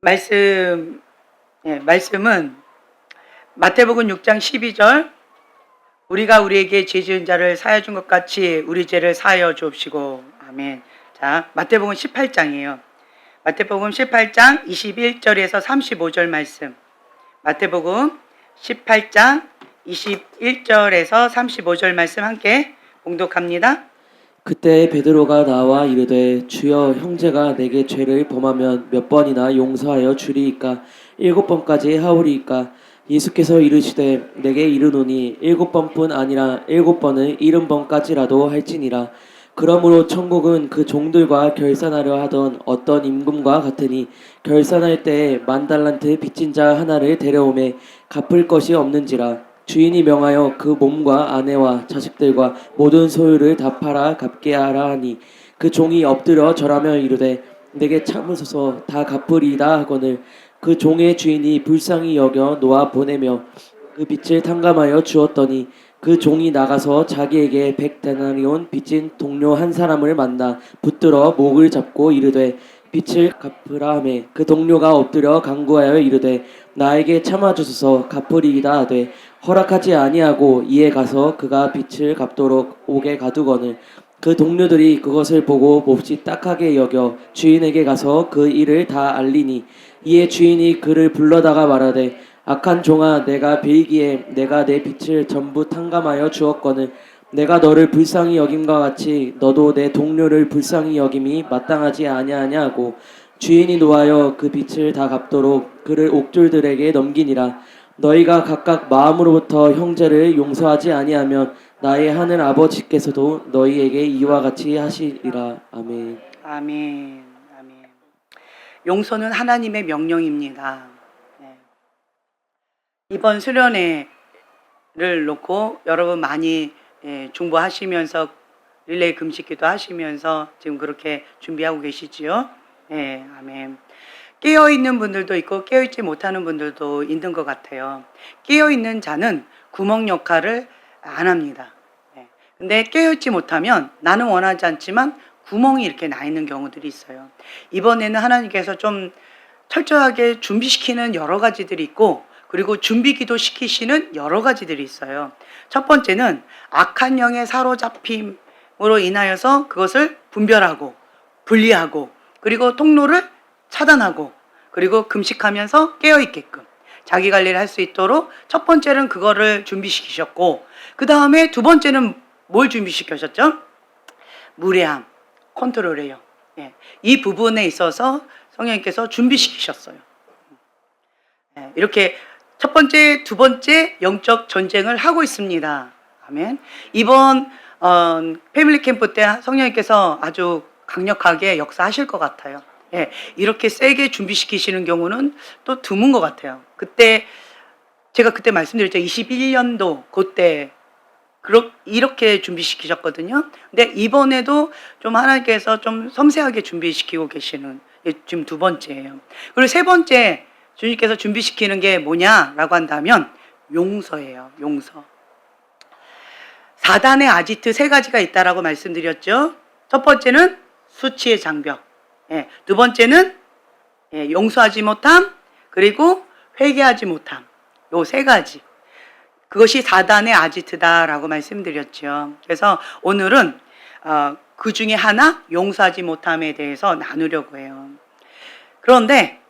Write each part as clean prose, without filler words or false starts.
말씀, 말씀은 마태복음 6장 12절, 우리가 우리에게 죄 지은 자를 사하여 준 것 같이 우리 죄를 사하여 주옵시고. 아멘. 자, 마태복음 18장이에요. 마태복음 18장 21절에서 35절 말씀. 마태복음 18장 21절에서 35절 말씀 함께 봉독합니다. 그때 베드로가 나와 이르되 주여, 형제가 내게 죄를 범하면 몇 번이나 용서하여 주리이까? 7번까지 하오리이까? 예수께서 이르시되 내게 이르노니 7번뿐 아니라 7번을 70번까지라도 할지니라. 그러므로 천국은 그 종들과 결산하려 하던 어떤 임금과 같으니, 결산할 때에 10,000달란트 빚진 자 하나를 데려오매 갚을 것이 없는지라. 주인이 명하여 그 몸과 아내와 자식들과 모든 소유를 다 팔아 갚게 하라 하니, 그 종이 엎드려 절하며 이르되 내게 참으소서, 다 갚으리이다 하거늘 그 종의 주인이 불쌍히 여겨 놓아 보내며 그 빚을 탕감하여 주었더니, 그 종이 나가서 자기에게 100데나리온 빚진 동료 한 사람을 만나 붙들어 목을 잡고 이르되 빚을 갚으라 하매, 그 동료가 엎드려 간구하여 이르되 나에게 참아주소서, 갚으리이다 하되 허락하지 아니하고 이에 가서 그가 빚을 갚도록 옥에 가두거늘 그 동료들이 그것을 보고 몹시 딱하게 여겨 주인에게 가서 그 일을 다 알리니, 이에 주인이 그를 불러다가 말하되 악한 종아, 내가 베이기에 내가 내 빚을 전부 탕감하여 주었거늘 내가 너를 불쌍히 여김과 같이 너도 내 동료를 불쌍히 여김이 마땅하지 아니하냐 하고, 주인이 노하여 그 빚을 다 갚도록 그를 옥졸들에게 넘기니라. 너희가 각각 마음으로부터 형제를 용서하지 아니하면 나의 하늘 아버지께서도 너희에게 이와 같이 하시리라. 아멘. 아멘. 아멘. 용서는 하나님의 명령입니다. 이번 수련회를 놓고 여러분 많이 중보하시면서 릴레이 금식기도 하시면서 지금 그렇게 준비하고 계시지요? 아멘. 깨어있는 분들도 있고 깨어있지 못하는 분들도 있는 것 같아요. 깨어있는 자는 구멍 역할을 안 합니다. 근데 깨어있지 못하면 나는 원하지 않지만 구멍이 이렇게 나 있는 경우들이 있어요. 이번에는 하나님께서 좀 철저하게 준비시키는 여러 가지들이 있고, 그리고 준비기도 시키시는 여러 가지들이 있어요. 첫 번째는 악한 영의 사로잡힘으로 인하여서 그것을 분별하고 분리하고, 그리고 통로를 차단하고, 그리고 금식하면서 깨어있게끔 자기 관리를 할 수 있도록 첫 번째는 그거를 준비시키셨고, 그 다음에 두 번째는 뭘 준비시키셨죠? 무례함, 컨트롤이에요. 이 부분에 있어서 성령님께서 준비시키셨어요. 이렇게 첫 번째, 두 번째 영적 전쟁을 하고 있습니다. 아멘. 이번 패밀리 캠프 때 성령님께서 아주 강력하게 역사하실 것 같아요. 이렇게 세게 준비시키시는 경우는 또 드문 것 같아요. 그때 제가 그때 말씀드렸죠. 21년도 그때 이렇게 준비시키셨거든요. 근데 이번에도 좀 하나님께서 좀 섬세하게 준비시키고 계시는, 지금 두 번째예요. 그리고 세 번째 주님께서 준비시키는 게 뭐냐라고 한다면 용서예요. 용서. 사단의 아지트 3가지가 있다라고 말씀드렸죠. 첫 번째는 수치의 장벽, 두 번째는 용서하지 못함, 그리고 회개하지 못함. 요 3가지. 그것이 사단의 아지트다라고 말씀드렸죠. 그래서 오늘은 그 중에 하나, 용서하지 못함에 대해서 나누려고 해요. 그런데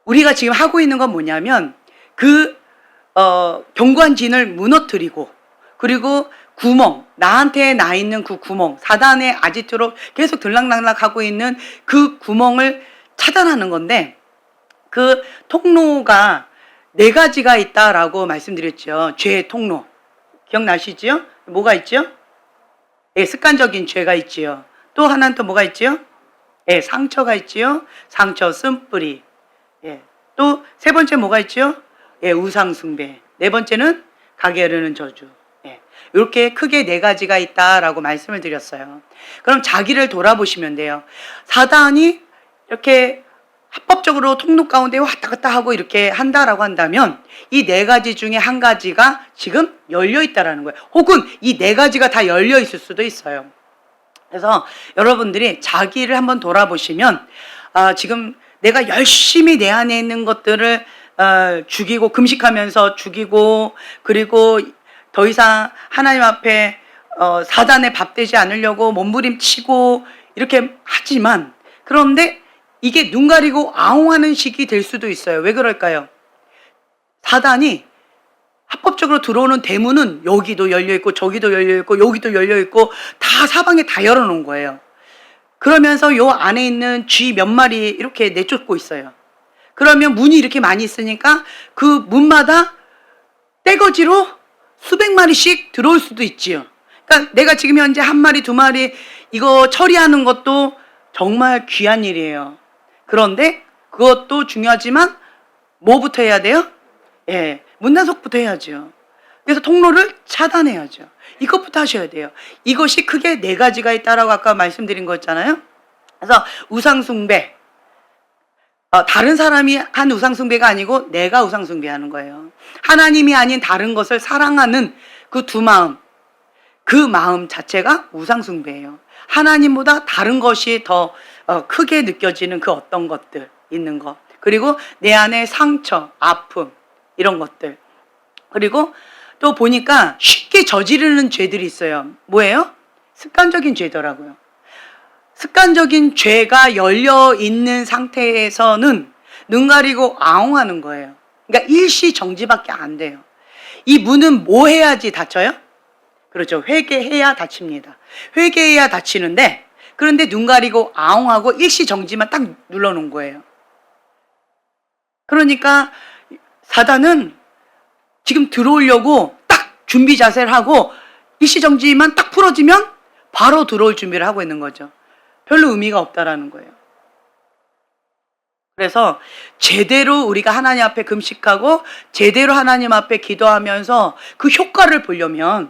우리가 지금 하고 있는 건 뭐냐면 그 견고한 진을 무너뜨리고, 그리고 구멍, 나한테 나 있는 그 구멍, 사단의 아지트로 계속 들락날락 하고 있는 그 구멍을 차단하는 건데, 그 통로가 4가지가 있다라고 말씀드렸죠. 죄의 통로. 기억나시죠? 뭐가 있죠? 습관적인 죄가 있지요. 또 하나는 또 뭐가 있지요? 상처가 있지요. 상처, 쓴뿌리. 또 세 번째 뭐가 있죠? 우상숭배. 네 번째는 가게 흐르는 저주. 이렇게 크게 4가지가 있다라고 말씀을 드렸어요. 그럼 자기를 돌아보시면 돼요. 사단이 이렇게 합법적으로 통로 가운데 왔다 갔다 하고 이렇게 한다라고 한다면 이 4가지 중에 한 가지가 지금 열려 있다라는 거예요. 혹은 이 4가지가 다 열려 있을 수도 있어요. 그래서 여러분들이 자기를 한번 돌아보시면 지금 내가 열심히 내 안에 있는 것들을 죽이고 금식하면서 죽이고, 그리고 더 이상 하나님 앞에 사단에 밥되지 않으려고 몸부림치고 이렇게 하지만, 그런데 이게 눈 가리고 아웅하는 식이 될 수도 있어요. 왜 그럴까요? 사단이 합법적으로 들어오는 대문은 여기도 열려있고 저기도 열려있고 여기도 열려있고 다 사방에 다 열어놓은 거예요. 그러면서 요 안에 있는 쥐 몇 마리 이렇게 내쫓고 있어요. 그러면 문이 이렇게 많이 있으니까 그 문마다 떼거지로 수백 마리씩 들어올 수도 있지요. 그러니까 내가 지금 현재 한 마리, 두 마리 이거 처리하는 것도 정말 귀한 일이에요. 그런데 그것도 중요하지만 뭐부터 해야 돼요? 예, 문단속부터 해야죠. 그래서 통로를 차단해야죠. 이것부터 하셔야 돼요. 이것이 크게 네 가지가 있다라고 아까 말씀드린 거 있잖아요. 그래서 우상숭배, 다른 사람이 한 우상숭배가 아니고 내가 우상숭배하는 거예요. 하나님이 아닌 다른 것을 사랑하는 그 두 마음, 그 마음 자체가 우상숭배예요. 하나님보다 다른 것이 더 크게 느껴지는 그 어떤 것들 있는 거, 그리고 내 안에 상처, 아픔 이런 것들, 그리고 또 보니까 쉽게 저지르는 죄들이 있어요. 뭐예요? 습관적인 죄더라고요. 습관적인 죄가 열려 있는 상태에서는 눈 가리고 아웅하는 거예요. 그러니까 일시정지밖에 안 돼요. 이 문은 뭐 해야지 닫혀요? 그렇죠. 회개해야 닫힙니다. 회개해야 닫히는데, 그런데 눈 가리고 아웅하고 일시정지만 딱 눌러놓은 거예요. 그러니까 사단은 지금 들어오려고 딱 준비 자세를 하고 일시정지만 딱 풀어지면 바로 들어올 준비를 하고 있는 거죠. 별로 의미가 없다라는 거예요. 그래서 제대로 우리가 하나님 앞에 금식하고 제대로 하나님 앞에 기도하면서 그 효과를 보려면요,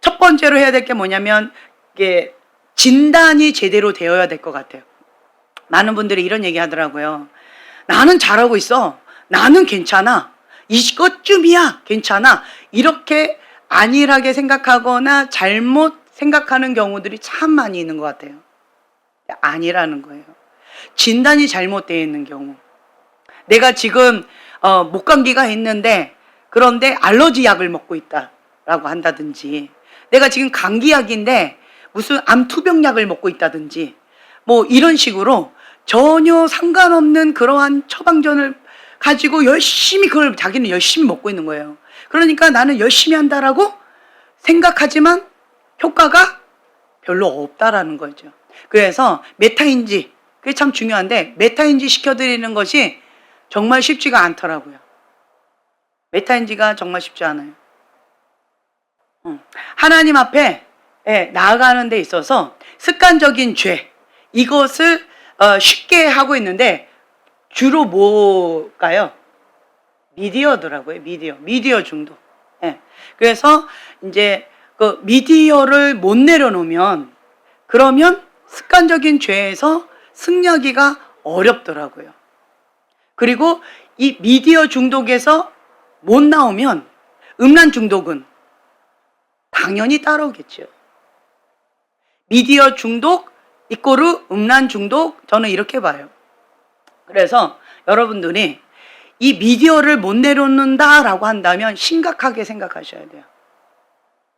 첫 번째로 해야 될 게 뭐냐면, 이게 진단이 제대로 되어야 될 것 같아요. 많은 분들이 이런 얘기 하더라고요. 나는 잘하고 있어. 나는 괜찮아. 이것쯤이야. 괜찮아. 이렇게 안일하게 생각하거나 잘못 생각하는 경우들이 참 많이 있는 것 같아요. 아니라는 거예요. 진단이 잘못되어 있는 경우. 내가 지금 목감기가 있는데, 그런데 알러지 약을 먹고 있다라고 한다든지, 내가 지금 감기약인데 무슨 암투병약을 먹고 있다든지, 뭐 이런 식으로 전혀 상관없는 그러한 처방전을 가지고 열심히 그걸 자기는 열심히 먹고 있는 거예요. 그러니까 나는 열심히 한다라고 생각하지만 효과가 별로 없다라는 거죠. 그래서 메타인지, 그게 참 중요한데, 메타인지 시켜드리는 것이 정말 쉽지가 않더라고요. 메타인지가 정말 쉽지 않아요. 하나님 앞에 나아가는 데 있어서 습관적인 죄, 이것을 쉽게 하고 있는데, 주로 뭘까요? 미디어더라고요. 미디어 중독. 그래서 이제 그 미디어를 못 내려놓으면, 그러면 습관적인 죄에서 승리하기가 어렵더라고요. 그리고 이 미디어 중독에서 못 나오면 음란 중독은 당연히 따라오겠죠. 미디어 중독 이꼬르 음란 중독, 저는 이렇게 봐요. 그래서 여러분들이 이 미디어를 못 내려놓는다라고 한다면 심각하게 생각하셔야 돼요.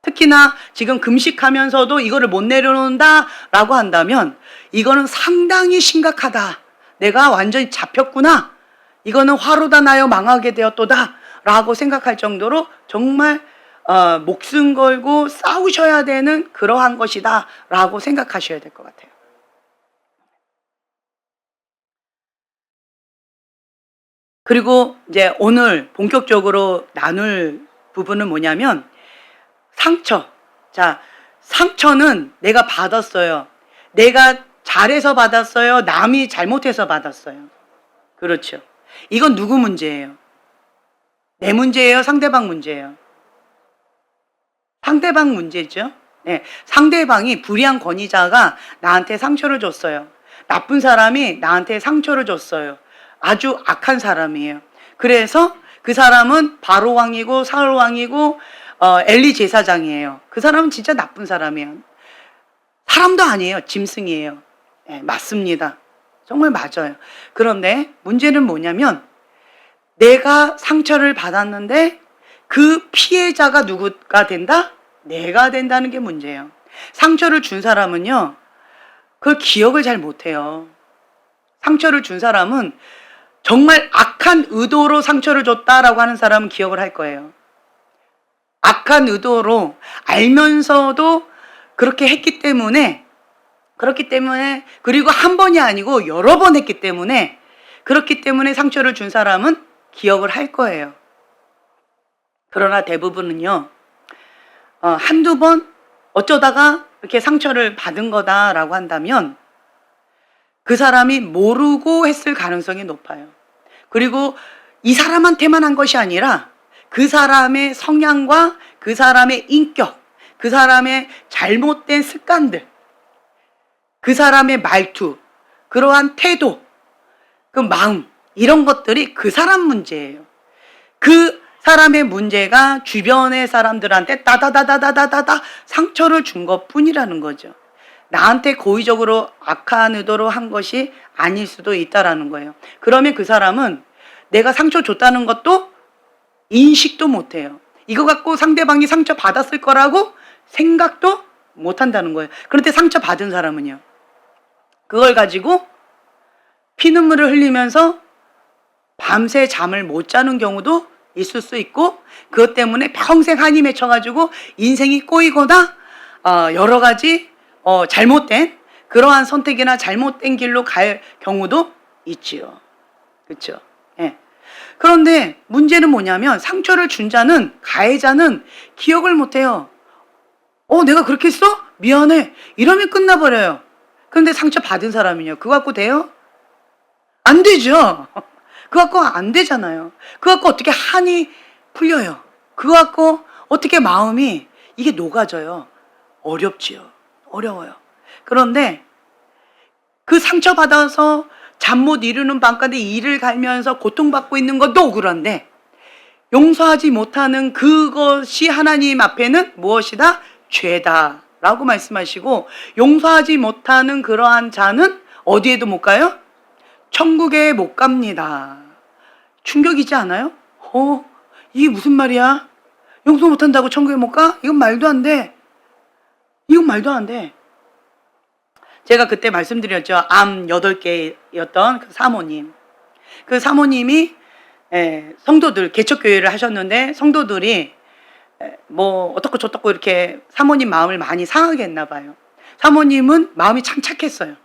특히나 지금 금식하면서도 이거를 못 내려놓는다라고 한다면 이거는 상당히 심각하다. 내가 완전히 잡혔구나. 이거는 화로다 나여 망하게 되었도다 라고 생각할 정도로 정말 목숨 걸고 싸우셔야 되는 그러한 것이다 라고 생각하셔야 될 것 같아요. 그리고 이제 오늘 본격적으로 나눌 부분은 뭐냐면, 상처. 자, 상처는 내가 받았어요. 내가 잘해서 받았어요. 남이 잘못해서 받았어요. 그렇죠. 이건 누구 문제예요? 내 문제예요? 상대방 문제예요? 상대방 문제죠. 네, 상대방이 불의한 권위자가 나한테 상처를 줬어요. 나쁜 사람이 나한테 상처를 줬어요. 아주 악한 사람이에요. 그래서 그 사람은 바로 왕이고 사울 왕이고 엘리 제사장이에요. 그 사람은 진짜 나쁜 사람이에요. 사람도 아니에요. 짐승이에요. 네, 맞습니다. 정말 맞아요. 그런데 문제는 뭐냐면 내가 상처를 받았는데 그 피해자가 누구가 된다? 내가 된다는 게 문제예요. 상처를 준 사람은요, 그걸 기억을 잘 못해요. 상처를 준 사람은 정말 악한 의도로 상처를 줬다라고 하는 사람은 기억을 할 거예요. 악한 의도로 알면서도 그렇게 했기 때문에, 그리고 한 번이 아니고 여러 번 했기 때문에, 그렇기 때문에 상처를 준 사람은 기억을 할 거예요. 그러나 대부분은요, 한두 번 어쩌다가 이렇게 상처를 받은 거다라고 한다면 그 사람이 모르고 했을 가능성이 높아요. 그리고 이 사람한테만 한 것이 아니라 그 사람의 성향과 그 사람의 인격, 그 사람의 잘못된 습관들, 그 사람의 말투, 그러한 태도, 그 마음, 이런 것들이 그 사람 문제예요. 그 사람의 문제가 주변의 사람들한테 따다다다다다다 상처를 준 것뿐이라는 거죠. 나한테 고의적으로 악한 의도로 한 것이 아닐 수도 있다라는 거예요. 그러면 그 사람은 내가 상처 줬다는 것도 인식도 못해요. 이거 갖고 상대방이 상처 받았을 거라고 생각도 못한다는 거예요. 그런데 상처 받은 사람은요, 그걸 가지고 피눈물을 흘리면서 밤새 잠을 못 자는 경우도 있을 수 있고, 그것 때문에 평생 한이 맺혀가지고 인생이 꼬이거나 여러 가지 잘못된 그러한 선택이나 잘못된 길로 갈 경우도 있지요. 그렇죠? 예. 그런데 문제는 뭐냐면 상처를 준 자는, 가해자는 기억을 못해요. 내가 그렇게 했어? 미안해. 이러면 끝나버려요. 그런데 상처 받은 사람은요, 그거 갖고 돼요? 안 되죠. 그거 갖고 안 되잖아요. 그거 갖고 어떻게 한이 풀려요? 그거 갖고 어떻게 마음이 이게 녹아져요? 어렵지요. 어려워요. 그런데 그 상처받아서 잠 못 이루는 밤까지 이를 갈면서 고통받고 있는 것도 억울한데, 용서하지 못하는 그것이 하나님 앞에는 무엇이다? 죄다 라고 말씀하시고, 용서하지 못하는 그러한 자는 어디에도 못 가요? 천국에 못 갑니다. 충격이지 않아요? 이게 무슨 말이야? 용서 못한다고 천국에 못 가? 이건 말도 안 돼. 이건 말도 안 돼. 제가 그때 말씀드렸죠. 암 8개였던 그 사모님. 그 사모님이 성도들, 개척교회를 하셨는데 성도들이 뭐 어떻고 저떻고 이렇게 사모님 마음을 많이 상하게 했나 봐요. 사모님은 마음이 참 착했어요.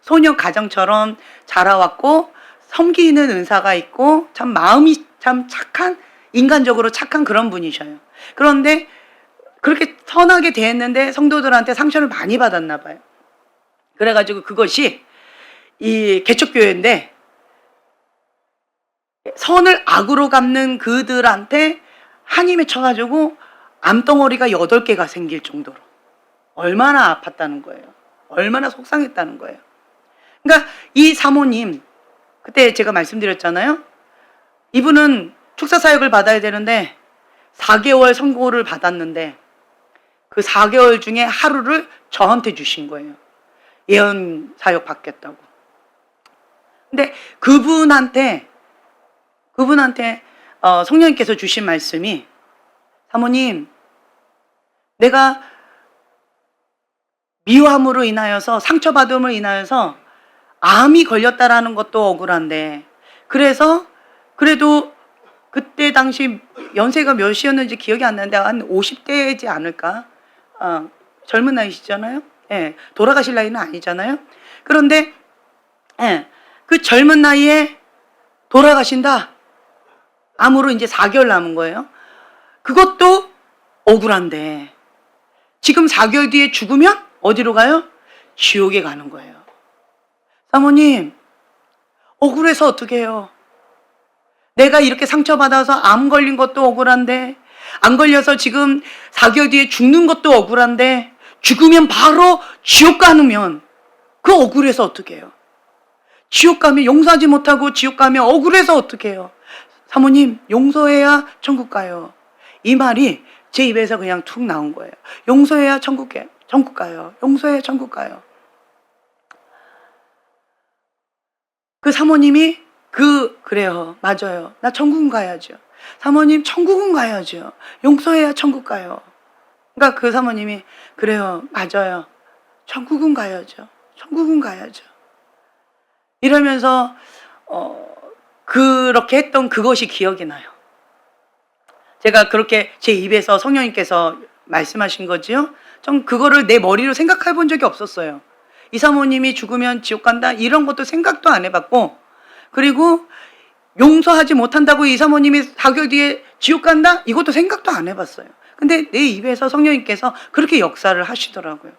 소녀 가정처럼 자라왔고 섬기는 은사가 있고 참 마음이 참 착한, 인간적으로 착한 그런 분이셔요. 그런데 그렇게 선하게 대했는데 성도들한테 상처를 많이 받았나 봐요. 그래가지고 그것이 이 개척교회인데 선을 악으로 갚는 그들한테 한이 맺혀가지고 암덩어리가 8개가 생길 정도로 얼마나 아팠다는 거예요. 얼마나 속상했다는 거예요. 그러니까 이 사모님, 그때 제가 말씀드렸잖아요. 이분은 축사사역을 받아야 되는데 4개월 선고를 받았는데 그 4개월 중에 하루를 저한테 주신 거예요. 예언 사역 받겠다고. 근데 그분한테 성령님께서 주신 말씀이, 사모님, 내가 미워함으로 인하여서, 상처받음으로 인하여서 암이 걸렸다라는 것도 억울한데, 그래도 그때 당시 연세가 몇이었는지 기억이 안 나는데 한 50대이지 않을까? 젊은 나이시잖아요. 예, 돌아가실 나이는 아니잖아요. 그런데 그 젊은 나이에 돌아가신다. 암으로 이제 4개월 남은 거예요. 그것도 억울한데 지금 4개월 뒤에 죽으면 어디로 가요? 지옥에 가는 거예요. 사모님, 억울해서 어떻게 해요? 내가 이렇게 상처받아서 암 걸린 것도 억울한데, 안 걸려서 지금 4개월 뒤에 죽는 것도 억울한데, 죽으면 바로 지옥 가면 그 억울해서 어떻게 해요? 지옥 가면 용서하지 못하고 지옥 가면 억울해서 어떻게 해요? 사모님, 용서해야 천국 가요. 이 말이 제 입에서 그냥 툭 나온 거예요. 용서해야 천국 가요. 용서해야 천국 가요. 그 사모님이 그래요. 맞아요. 나 천국은 가야죠. 사모님 천국은 가야죠. 용서해야 천국 가요. 그러니까 그 사모님이 그래요. 맞아요. 천국은 가야죠. 천국은 가야죠. 이러면서 그렇게 했던 그것이 기억이 나요. 제가 그렇게 제 입에서 성령님께서 말씀하신 거지요. 전 그거를 내 머리로 생각해 본 적이 없었어요. 이 사모님이 죽으면 지옥 간다 이런 것도 생각도 안 해봤고, 그리고 용서하지 못한다고 이 사모님이 4개월 뒤에 지옥 간다 이것도 생각도 안 해봤어요. 근데 내 입에서 성령님께서 그렇게 역사를 하시더라고요.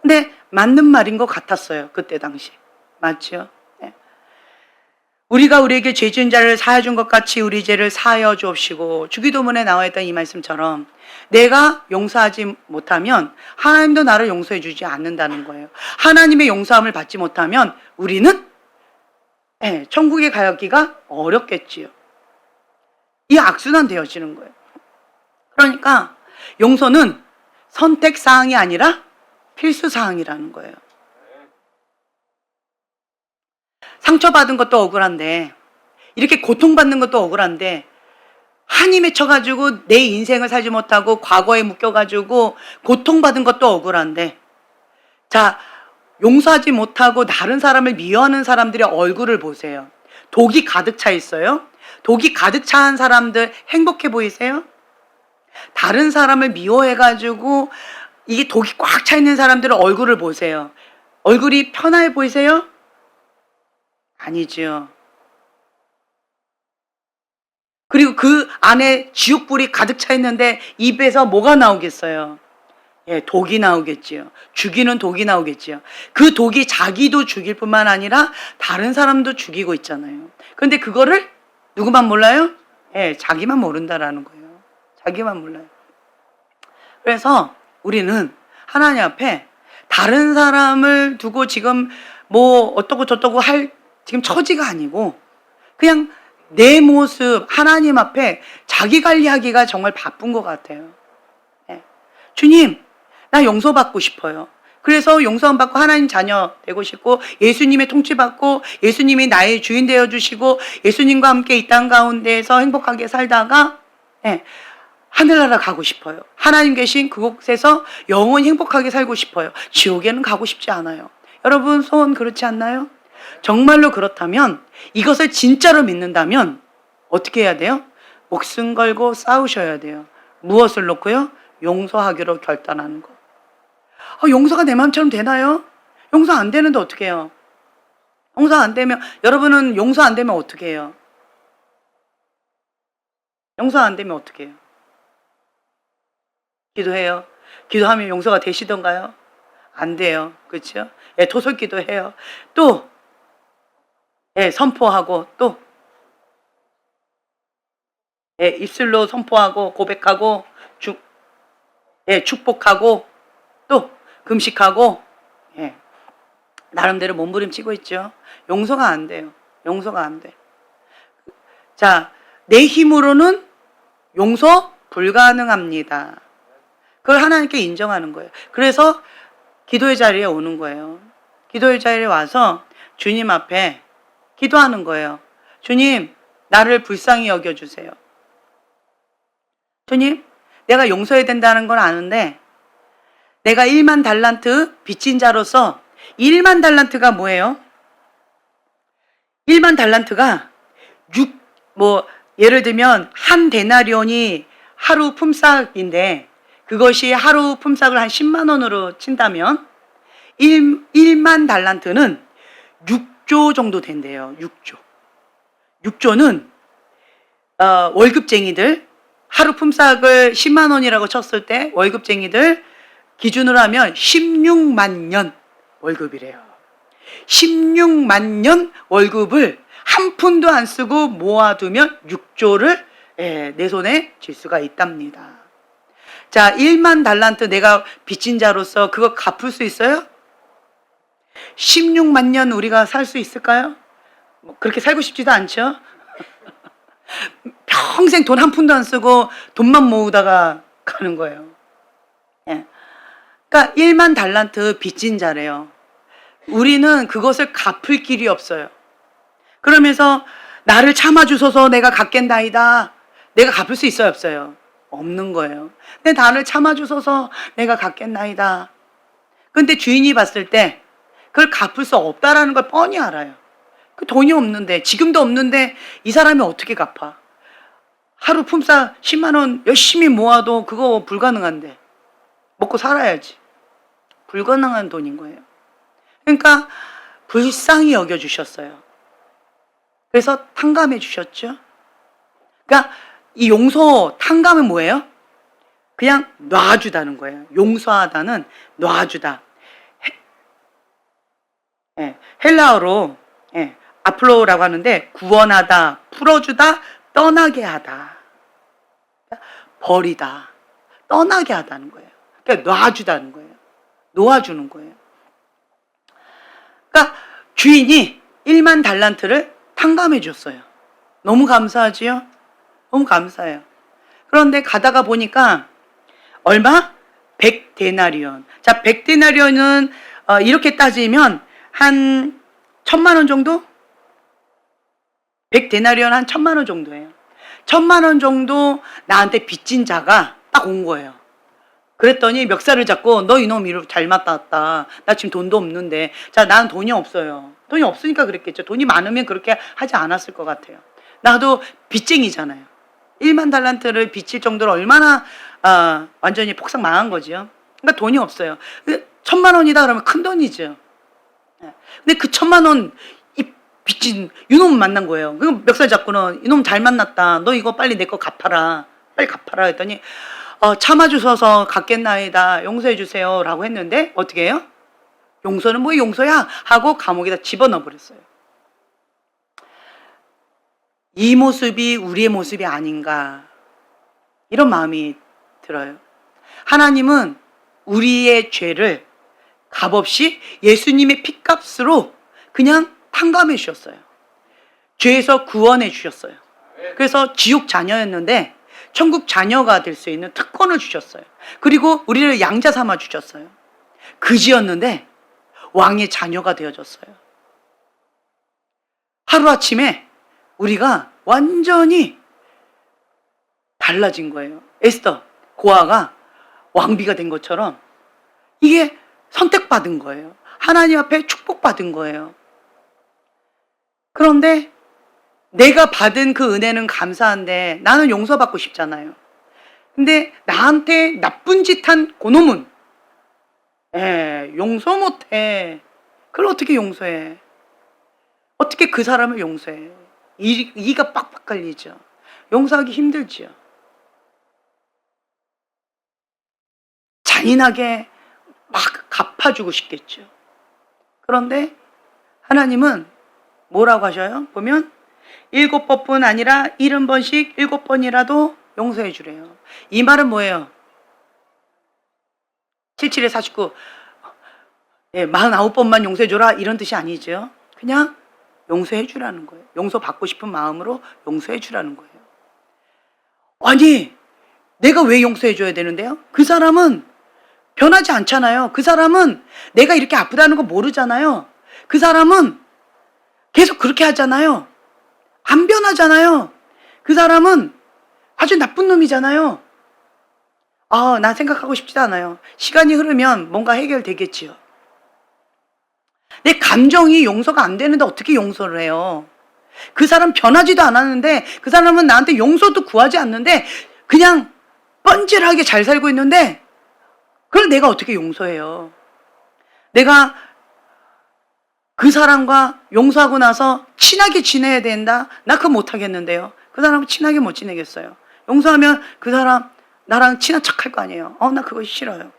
근데 맞는 말인 것 같았어요. 그때 당시. 맞죠? 네. 우리가 우리에게 죄 지은 자를 사하여 준 것 같이 우리 죄를 사하여 주옵시고, 주기도문에 나와 있던 이 말씀처럼 내가 용서하지 못하면 하나님도 나를 용서해 주지 않는다는 거예요. 하나님의 용서함을 받지 못하면 우리는 천국에 가기가 어렵겠지요. 이 악순환 되어지는 거예요. 그러니까 용서는 선택사항이 아니라 필수사항이라는 거예요. 상처받은 것도 억울한데, 이렇게 고통받는 것도 억울한데, 한이 맺혀가지고 내 인생을 살지 못하고 과거에 묶여가지고 고통받은 것도 억울한데, 자, 용서하지 못하고 다른 사람을 미워하는 사람들의 얼굴을 보세요. 독이 가득 차 있어요? 독이 가득 찬 사람들 행복해 보이세요? 다른 사람을 미워해가지고 이게 독이 꽉 차 있는 사람들의 얼굴을 보세요. 얼굴이 편해 보이세요? 아니죠. 그리고 그 안에 지옥불이 가득 차 있는데 입에서 뭐가 나오겠어요? 독이 나오겠지요. 죽이는 독이 나오겠지요. 그 독이 자기도 죽일 뿐만 아니라 다른 사람도 죽이고 있잖아요. 그런데 그거를 누구만 몰라요? 자기만 모른다라는 거예요. 자기만 몰라요. 그래서 우리는 하나님 앞에 다른 사람을 두고 지금 뭐 어떠고 저떠고 할 지금 처지가 아니고, 그냥 내 모습 하나님 앞에 자기 관리하기가 정말 바쁜 것 같아요. 주님, 나 용서받고 싶어요. 그래서 용서함 받고 하나님 자녀 되고 싶고, 예수님의 통치받고 예수님이 나의 주인 되어주시고 예수님과 함께 이 땅 가운데에서 행복하게 살다가 하늘나라 가고 싶어요. 하나님 계신 그곳에서 영원히 행복하게 살고 싶어요. 지옥에는 가고 싶지 않아요. 여러분 소원 그렇지 않나요? 정말로 그렇다면, 이것을 진짜로 믿는다면 어떻게 해야 돼요? 목숨 걸고 싸우셔야 돼요. 무엇을 놓고요? 용서하기로 결단하는 거. 용서가 내 마음처럼 되나요? 용서 안 되는데 어떻게 해요? 용서 안 되면, 여러분은 용서 안 되면 어떻게 해요? 용서 안 되면 어떻게 해요? 기도해요. 기도하면 용서가 되시던가요? 안 돼요. 그렇죠? 토설 기도해요. 또 선포하고, 또 입술로 선포하고 고백하고 축복하고 또 금식하고 나름대로 몸부림치고 있죠. 용서가 안 돼요. 용서가 안 돼. 자, 내 힘으로는 용서 불가능합니다. 그걸 하나님께 인정하는 거예요. 그래서 기도의 자리에 오는 거예요. 기도의 자리에 와서 주님 앞에 기도하는 거예요. 주님, 나를 불쌍히 여겨주세요. 주님, 내가 용서해야 된다는 건 아는데, 내가 1만 달란트 빚진 자로서, 1만 달란트가 뭐예요? 1만 달란트가 예를 들면 한 데나리온이 하루 품삯인데, 그것이 하루 품삯을 한 10만 원으로 친다면 1만 달란트는 6조 정도 된대요. 6조. 6조는 월급쟁이들, 하루 품삯을 10만 원이라고 쳤을 때 월급쟁이들 기준으로 하면 16만 년 월급이래요. 16만 년 월급을 한 푼도 안 쓰고 모아두면 6조를 내 손에 쥘 수가 있답니다. 자, 1만 달란트 내가 빚진 자로서 그거 갚을 수 있어요? 16만 년 우리가 살 수 있을까요? 그렇게 살고 싶지도 않죠? 평생 돈 한 푼도 안 쓰고 돈만 모으다가 가는 거예요. 그러니까 1만 달란트 빚진 자래요. 우리는 그것을 갚을 길이 없어요. 그러면서 나를 참아주소서 내가 갚겠나이다. 내가 갚을 수 있어요, 없어요? 없는 거예요. 근데 나를 참아주소서 내가 갚겠나이다. 근데 주인이 봤을 때 그걸 갚을 수 없다라는 걸 뻔히 알아요. 그 돈이 없는데, 지금도 없는데 이 사람이 어떻게 갚아? 하루 품삯 10만 원 열심히 모아도 그거 불가능한데 먹고 살아야지. 불가능한 돈인 거예요. 그러니까 불쌍히 여겨주셨어요. 그래서 탕감해 주셨죠. 그러니까 이 용서, 탕감은 뭐예요? 그냥 놔주다는 거예요. 용서하다는 놔주다. 헬라어로 아플로라고 하는데 구원하다, 풀어주다, 떠나게 하다. 버리다, 떠나게 하다는 거예요. 그러니까 놔주다는 거예요. 놓아주는 거예요. 그러니까 주인이 1만 달란트를 탕감해 줬어요. 너무 감사하지요? 너무 감사해요. 그런데 가다가 보니까 얼마? 100데나리온. 자, 100데나리온은 이렇게 따지면 한 1,000만 원 정도? 100데나리온 한 1,000만 원 정도예요. 1,000만 원 정도 나한테 빚진 자가 딱 온 거예요. 그랬더니 멱살을 잡고 너 이놈 이로 잘맞다 왔다. 나 지금 돈도 없는데. 자, 난 돈이 없어요. 돈이 없으니까 그랬겠죠. 돈이 많으면 그렇게 하지 않았을 것 같아요. 나도 빚쟁이잖아요. 1만 달란트를 빚질 정도로 얼마나 완전히 폭삭 망한 거지요. 그러니까 돈이 없어요. 1,000만 원이다 그러면 큰 돈이죠. 근데 그 1,000만 원 이 빚진 이놈 만난 거예요. 그 멱살 잡고는 이놈 잘 만났다. 너 이거 빨리 내 거 갚아라. 빨리 갚아라 했더니 참아주셔서 갚겠나이다. 용서해 주세요. 라고 했는데 어떻게 해요? 용서는 뭐 용서야? 하고 감옥에다 집어넣어 버렸어요. 이 모습이 우리의 모습이 아닌가, 이런 마음이 들어요. 하나님은 우리의 죄를 값없이 예수님의 피값으로 그냥 탕감해 주셨어요. 죄에서 구원해 주셨어요. 그래서 지옥 자녀였는데 천국 자녀가 될 수 있는 특권을 주셨어요. 그리고 우리를 양자 삼아 주셨어요. 그지였는데 왕의 자녀가 되어졌어요. 하루아침에 우리가 완전히 달라진 거예요. 에스더, 고아가 왕비가 된 것처럼 이게 선택받은 거예요. 하나님 앞에 축복받은 거예요. 그런데 내가 받은 그 은혜는 감사한데 나는 용서받고 싶잖아요. 근데 나한테 나쁜 짓 한 그놈은 용서 못해. 그걸 어떻게 용서해? 어떻게 그 사람을 용서해? 이가 빡빡 갈리죠. 용서하기 힘들지요. 잔인하게 막 갚아주고 싶겠죠. 그런데 하나님은 뭐라고 하셔요? 보면 7번뿐 아니라 70번씩 7번이라도 용서해 주래요. 이 말은 뭐예요? 77에 49 49번만 용서해 줘라 이런 뜻이 아니죠. 그냥 용서해 주라는 거예요. 용서받고 싶은 마음으로 용서해 주라는 거예요. 아니, 내가 왜 용서해 줘야 되는데요? 그 사람은 변하지 않잖아요. 그 사람은 내가 이렇게 아프다는 거 모르잖아요. 그 사람은 계속 그렇게 하잖아요. 안 변하잖아요. 그 사람은 아주 나쁜 놈이잖아요. 난 생각하고 싶지도 않아요. 시간이 흐르면 뭔가 해결되겠지요. 내 감정이 용서가 안 되는데 어떻게 용서를 해요? 그 사람 변하지도 않았는데, 그 사람은 나한테 용서도 구하지 않는데 그냥 뻔질하게 잘 살고 있는데 그걸 내가 어떻게 용서해요? 내가 그 사람과 용서하고 나서 친하게 지내야 된다? 나 그거 못하겠는데요. 그 사람은 친하게 못 지내겠어요. 용서하면 그 사람 나랑 친한 척할 거 아니에요. 나 그거 싫어요.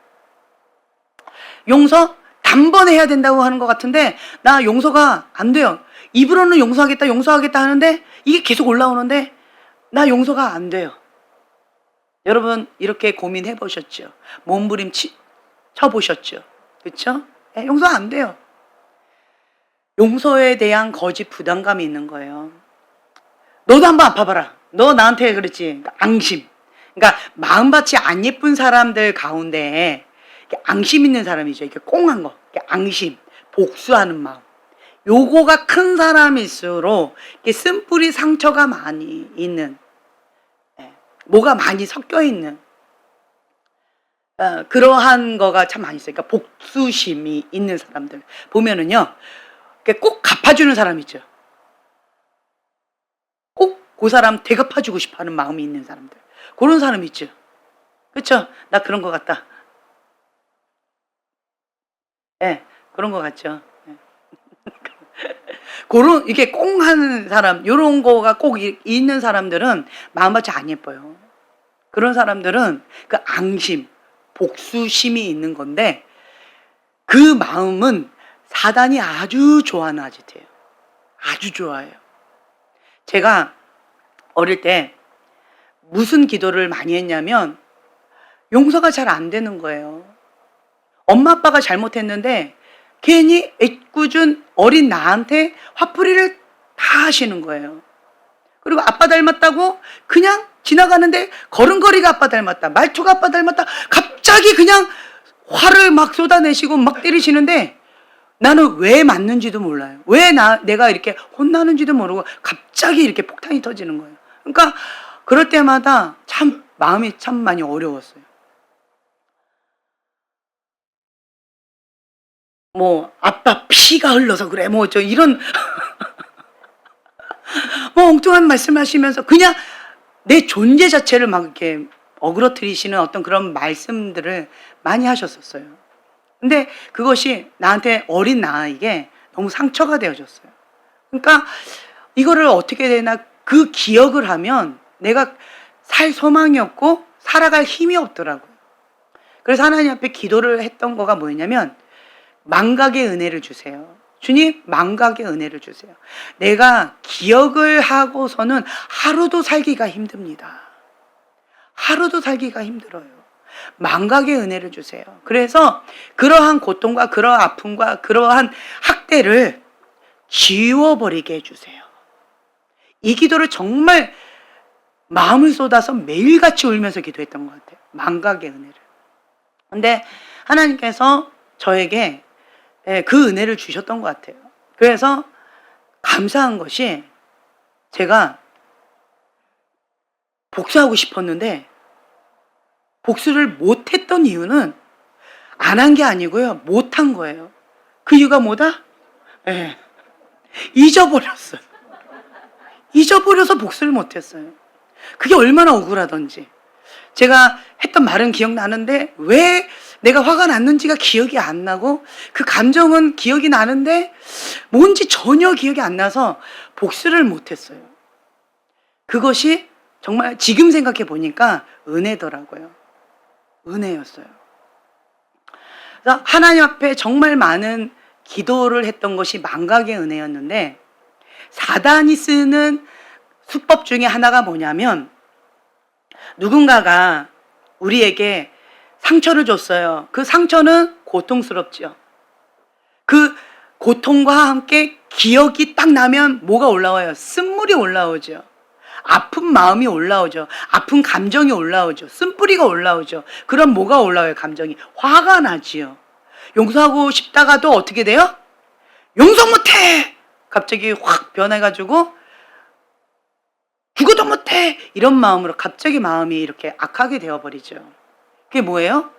용서 단번에 해야 된다고 하는 것 같은데 나 용서가 안 돼요. 입으로는 용서하겠다 용서하겠다 하는데 이게 계속 올라오는데 나 용서가 안 돼요. 여러분 이렇게 고민해 보셨죠? 몸부림 쳐보셨죠? 그렇죠? 용서 안 돼요. 용서에 대한 거짓 부담감이 있는 거예요. 너도 한번 아파봐라. 너 나한테 그랬지. 앙심. 그러니까 마음밭이 안 예쁜 사람들 가운데 앙심 있는 사람이죠. 이렇게 꽁한 거. 앙심, 복수하는 마음. 요거가 큰 사람일수록 이렇게 쓴뿌리 상처가 많이 있는, 뭐가 많이 섞여 있는 그러한 거가 참 많이 있어요. 그러니까 복수심이 있는 사람들 보면은요, 꼭 갚아주는 사람 있죠. 꼭 그 사람 대갚아주고 싶어하는 마음이 있는 사람들, 그런 사람 있죠. 그렇죠? 나 그런 것 같다. 그런 것 같죠. 그런 이게 꽁하는 사람, 요런 거가 꼭 있는 사람들은 마음밭이 안 예뻐요. 그런 사람들은 그 앙심, 복수심이 있는 건데, 그 마음은 사단이 아주 좋아하는 아지트예요. 아주 좋아해요. 제가 어릴 때 무슨 기도를 많이 했냐면, 용서가 잘 안 되는 거예요. 엄마 아빠가 잘못했는데 괜히 애꿎은 어린 나한테 화풀이를 다 하시는 거예요. 그리고 아빠 닮았다고 그냥 지나가는데 걸음걸이가 아빠 닮았다, 말투가 아빠 닮았다, 갑자기 그냥 화를 막 쏟아내시고 막 때리시는데, 나는 왜 맞는지도 몰라요. 왜 내가 이렇게 혼나는지도 모르고 갑자기 이렇게 폭탄이 터지는 거예요. 그러니까 그럴 때마다 참 마음이 참 많이 어려웠어요. 뭐 아빠 피가 흘러서 그래, 뭐 저 이런 뭐 엉뚱한 말씀하시면서 그냥 내 존재 자체를 막 이렇게 어그러뜨리시는 어떤 그런 말씀들을 많이 하셨었어요. 근데 그것이 나한테, 어린 나에게 너무 상처가 되어졌어요. 그러니까 이거를 어떻게 되나, 그 기억을 하면 내가 살 소망이 없고 살아갈 힘이 없더라고요. 그래서 하나님 앞에 기도를 했던 거가 뭐였냐면, 망각의 은혜를 주세요. 주님, 망각의 은혜를 주세요. 내가 기억을 하고서는 하루도 살기가 힘듭니다. 하루도 살기가 힘들어요. 망각의 은혜를 주세요. 그래서 그러한 고통과 그러한 아픔과 그러한 학대를 지워버리게 해주세요. 이 기도를 정말 마음을 쏟아서 매일같이 울면서 기도했던 것 같아요. 망각의 은혜를. 근데 하나님께서 저에게 그 은혜를 주셨던 것 같아요. 그래서 감사한 것이, 제가 복수하고 싶었는데 복수를 못했던 이유는 안 한 게 아니고요, 못한 거예요. 그 이유가 뭐다? 잊어버렸어요. 잊어버려서 복수를 못했어요. 그게 얼마나 억울하던지. 제가 했던 말은 기억나는데 왜 내가 화가 났는지가 기억이 안 나고, 그 감정은 기억이 나는데 뭔지 전혀 기억이 안 나서 복수를 못했어요. 그것이 정말 지금 생각해 보니까 은혜더라고요. 은혜였어요. 그래서 하나님 앞에 정말 많은 기도를 했던 것이 망각의 은혜였는데, 사단이 쓰는 수법 중에 하나가 뭐냐면, 누군가가 우리에게 상처를 줬어요. 그 상처는 고통스럽죠. 그 고통과 함께 기억이 딱 나면 뭐가 올라와요? 쓴물이 올라오죠. 아픈 마음이 올라오죠. 아픈 감정이 올라오죠. 쓴뿌리가 올라오죠. 그럼 뭐가 올라와요? 감정이. 화가 나지요. 용서하고 싶다가도 어떻게 돼요? 용서 못해! 갑자기 확 변해가지고 죽어도 못해! 이런 마음으로 갑자기 마음이 이렇게 악하게 되어버리죠. 그게 뭐예요?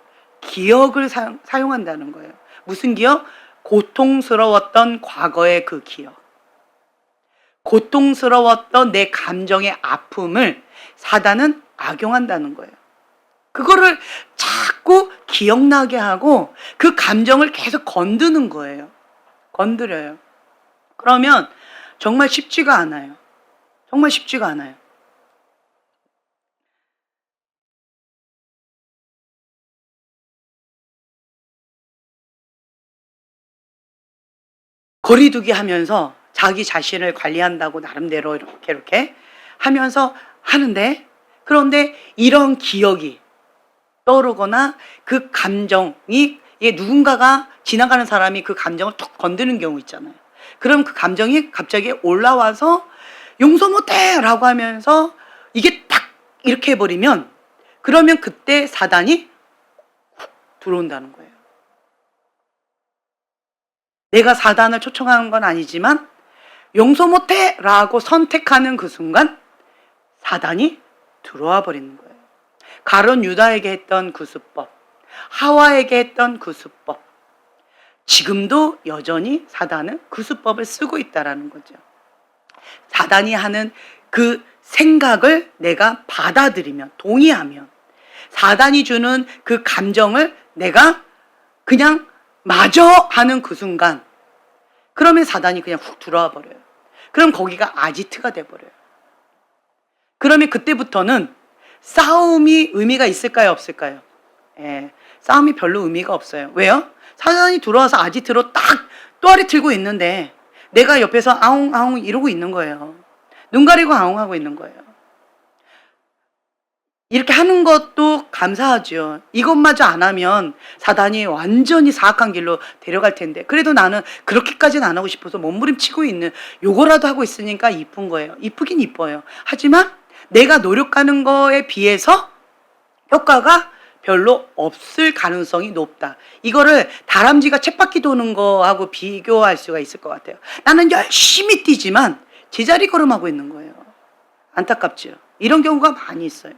기억을 사용한다는 거예요. 무슨 기억? 고통스러웠던 과거의 그 기억. 고통스러웠던 내 감정의 아픔을 사단은 악용한다는 거예요. 그거를 자꾸 기억나게 하고 그 감정을 계속 건드는 거예요. 건드려요. 그러면 정말 쉽지가 않아요. 정말 쉽지가 않아요. 거리두기 하면서 자기 자신을 관리한다고 나름대로 이렇게 하면서 하는데, 그런데 이런 기억이 떠오르거나 그 감정이, 누군가가 지나가는 사람이 그 감정을 툭 건드는 경우 있잖아요. 그럼 그 감정이 갑자기 올라와서 용서 못해! 라고 하면서 이게 딱 이렇게 해버리면, 그러면 그때 사단이 훅 들어온다는 거예요. 내가 사단을 초청하는 건 아니지만 용서 못해 라고 선택하는 그 순간 사단이 들어와 버리는 거예요. 가룟 유다에게 했던 그 수법, 하와에게 했던 그 수법, 지금도 여전히 사단은 그 수법을 쓰고 있다라는 거죠. 사단이 하는 그 생각을 내가 받아들이면, 동의하면, 사단이 주는 그 감정을 내가 그냥 마저 하는 그 순간, 그러면 사단이 그냥 훅 들어와 버려요. 그럼 거기가 아지트가 돼버려요. 그러면 그때부터는 싸움이 의미가 있을까요, 없을까요? 예, 싸움이 별로 의미가 없어요. 왜요? 사단이 들어와서 아지트로 딱 또아리 틀고 있는데 내가 옆에서 아웅 아웅 이러고 있는 거예요. 눈 가리고 아웅하고 있는 거예요. 이렇게 하는 것도 감사하죠. 이것마저 안 하면 사단이 완전히 사악한 길로 데려갈 텐데, 그래도 나는 그렇게까지는 안 하고 싶어서 몸부림치고 있는 요거라도 하고 있으니까 이쁜 거예요. 이쁘긴 이뻐요. 하지만 내가 노력하는 거에 비해서 효과가 별로 없을 가능성이 높다. 이거를 다람쥐가 쳇바퀴 도는 거하고 비교할 수가 있을 것 같아요. 나는 열심히 뛰지만 제자리 걸음하고 있는 거예요. 안타깝죠. 이런 경우가 많이 있어요.